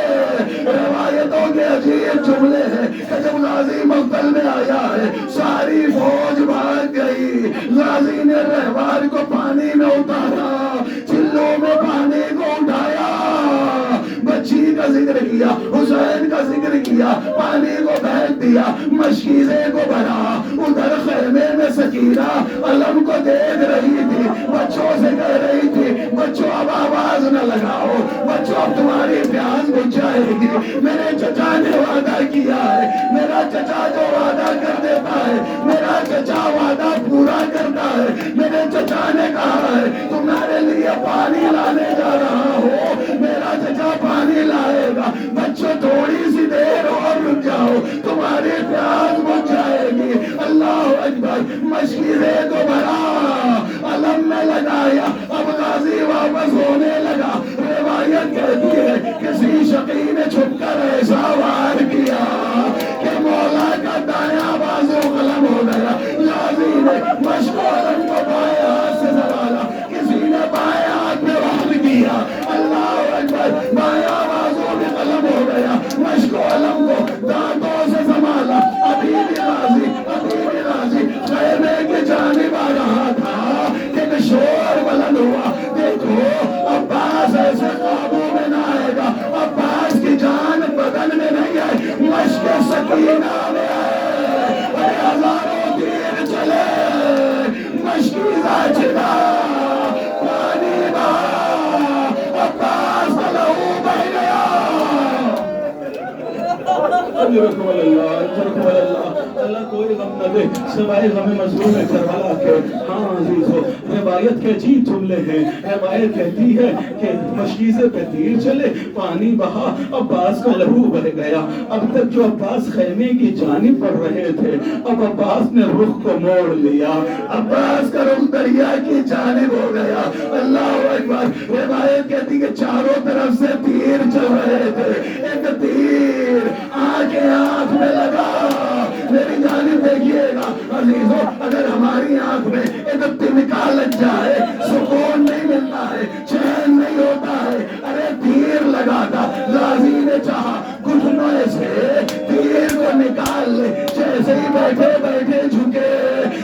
روایتوں کے عجیب جملے ہیں کہ جب غازی مقتل میں آیا ہے ساری فوج بھاگ گئی. غازی نے رہوار کو پانی میں اتارا، چلوں میں پانی کو اٹھایا، بچی کا ذکر کیا، حسین کا ذکر کیا، پانی کو پھینک دیا، مشکیزے کو بھرا. ادھر خیمے میں سکینہ علم کو دیکھ رہی تھی، بچوں سے کہہ رہی تھی بچوں اب آواز نہ لگاؤ، بچوں اب تمہاری پیاس بجھ جائے جائے گی. میرے چچا نے وعدہ کیا ہے, میرا چچا جو وعدہ کر دیتا ہے میرا چچا وعدہ پورا کرتا ہے. میرے چچا نے کہا ہے تمہارے لیے پانی لانے جا رہا ہو, میرا چچا پانی لائے گا. بچوں تھوڑی سی دیر اور رک جاؤ, تمہاری پیاس بجھ جائے گی. اللہ اکبر. مشکلے کو بھرا, علم میں لگایا, اب غازی واپس ہونے لگا. روایت کہتی ہے کسی شقی نے چھپ کر ایسا وار کیا کہ مولا کا دایاں بازو قلم ہو گیا. غازی نے مشک علم کو بائیں ہاتھ سے سنبھالا, کسی نے بائیں ہاتھ میں وار کیا. اللہ اکبر. بایاں بازو بھی قلم ہو گیا, مشک علم کو دانتوں سے سنبھالا. ابھی بھی غازی, ابھی بھی غازی خیمے کی جانب آ رہا تھا کہ ایک شور بلند ہوا. دیکھو عباس ایسے قابو میں نہ آئے گا. عباس کی جان بدن میں نہیں ہے, مشک سکینہ میں ہے. ہزاروں تیر چلے, مشکیزہ چلا, پانی بہا, عباس کا لہو بہ گیا. اجرکم اللہ, اجرکم اللہ. اللہ کوئی غم نہ دے سوائے غم مظلوم کربلا کے. ہاں عزیزو, روایت کے عجیب جملے ہیں. روایت کہتی ہے کہ مشکیزے پہ تیر چلے, پانی بہا, عباس کا لہو بہ گیا. اب تک جو عباس خیمے کی جانب بڑھ رہے تھے, اب عباس نے رخ کو موڑ لیا. عباس کا رخ دریا کی جانب ہو گیا. اللہ اکبر. روایت کہتی کہ چاروں طرف سے تیر چل رہے تھے. ایک تیر آنکھ میں لگا. میری جانب دیکھیے گا عزیزو, اگر ہماری آنکھ میں ایک تنکا لگ جائے سکون نہیں ملتا ہے, چین نہیں ہوتا ہے. ارے تیر لگا تھا, غازی نے چاہا گھٹنوں سے تیر کو نکال لے. جیسے ہی بیٹھے بیٹھے جھکے,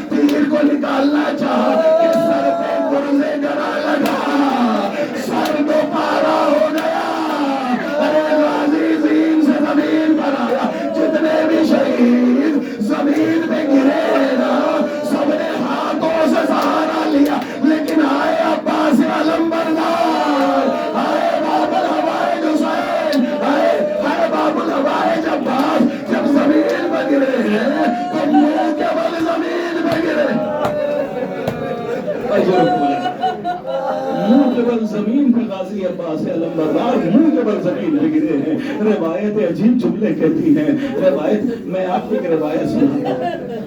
تیر کو نکالنا چاہا کہ سر پہ گرزے گرا لگا, سر تو پارا ہو گیا. ارے غازی زمین سے زمین پر آیا. جتنے بھی شہید زمین پہ گرے نا, سب نے ہاتھوں سے سہارا لیا, لیکن آئے عباس علم بردار, آئے باب الحوائج حسین, آئے باب الحوائج عباس. جب زمین پہ گرے ہیں تو منہ کے بل زمین پہ گرے. منہ کے بل زمین پہ غازی عباس علم بردار منہ کے بل زمین پہ گرے ہیں. روایت عجیب جملے کہتی ہیں. روایت, میں آپ کو ایک روایت سناتا ہوں.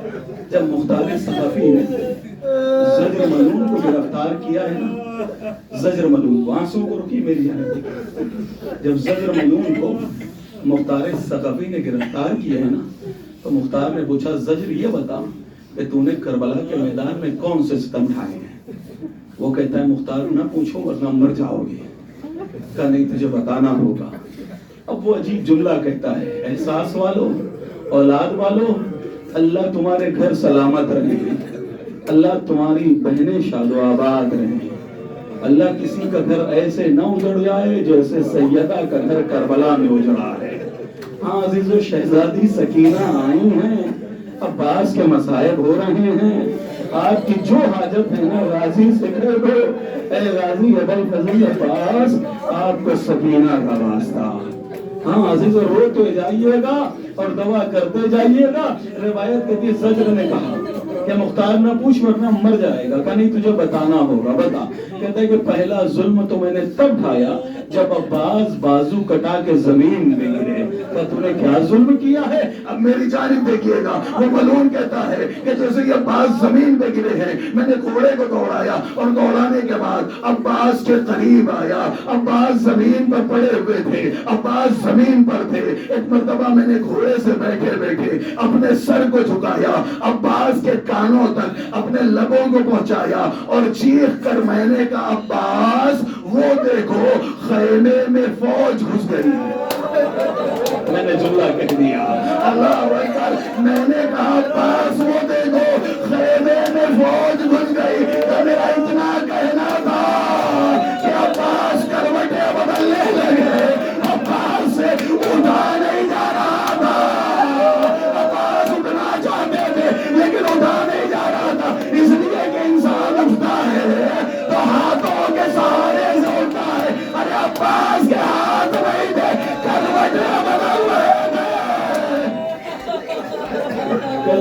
جب مختار ثقفی نے زجر ملعون کو گرفتار کیا ہے نا, زجر ملعون, آنسوں کو رکی میری جانب. جب زجر ملعون کو مختار ثقفی نے گرفتار کیا ہے نا, تو مختار نے پوچھا زجر یہ بتا کہ تو نے کربلا کے میدان میں کون سے ستم ڈھائے ہیں. وہ کہتا ہے مختار نہ پوچھو ورنہ مر جاؤ گے, کہا نہیں تجھے بتانا ہوگا. اب وہ عجیب جملہ کہتا ہے, احساس والو, اولاد والو, اللہ تمہارے گھر سلامت رہے, اللہ تمہاری بہنیں شاد و آباد رہیں, اللہ کسی کا گھر ایسے نہ اجڑ جائے جیسے سیدہ کا گھر کربلا میں اجڑا ہے. ہاں عزیزو, شہزادی سکینہ آئی ہیں, عباس کے مصائب ہو رہے ہیں, آپ کی جو حاجت ہے نا غازی سے کہہ دو. اے غازی ابوالفضل عباس, آپ کو سکینہ کا واسطہ. ہاں عزیز, رو تو جائیے گا اور دعا کرتے جائیے گا. روایت کہتی ہے زجر نے کہا کہ مختار نہ پوچھ ورنہ مر جائے گا, کہ نہیں تجھے بتانا ہوگا, بتا. کہتا ہے کہ پہلا ظلم تو میں نے تب ڈھایا جب عباس بازو کٹا کے زمین میں گرے. کہ تو نے کیا ظلم کیا ہے؟ اب میری جانب دیکھیے گا. وہ ملعون کہتا ہے کہ جیسے یہ عباس زمین پہ گرے ہیں, میں نے گھوڑے کو دوڑایا اور دوڑانے کے بعد عباس کے قریب آیا. عباس زمین پر پڑے ہوئے تھے, عباس زمین پر تھے. ایک مرتبہ میں نے گھوڑے سے بیٹھے بیٹھے اپنے سر کو جھکایا, عباس کے کانوں تک اپنے لبوں کو پہنچایا اور چیخ کر میں نے کہا عباس وہ دیکھو خیمے میں فوج گھس گئی. میں نے جملہ کہہ دیا, اللہ اکبر. میں نے کہا عباس وہ دیکھو خیمے میں فوج گھس گئی. تو میرا اتنا کہنا تھا کہ عباس کروٹیں بدلنے لگے, عباس سے اٹھا نہیں جا رہا تھا. عباس اٹھنا چاہتے تھے لیکن اٹھا نہیں جا رہا تھا, اس لیے کہ انسان اٹھتا ہے تو ہاتھوں کے سہارے سے اٹھتا ہے. ارے عباس کے ہاتھ نہیں تھے,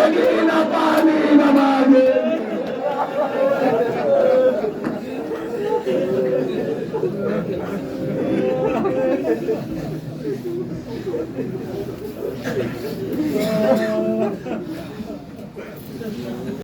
زندگی نہ پانی نہ مانگے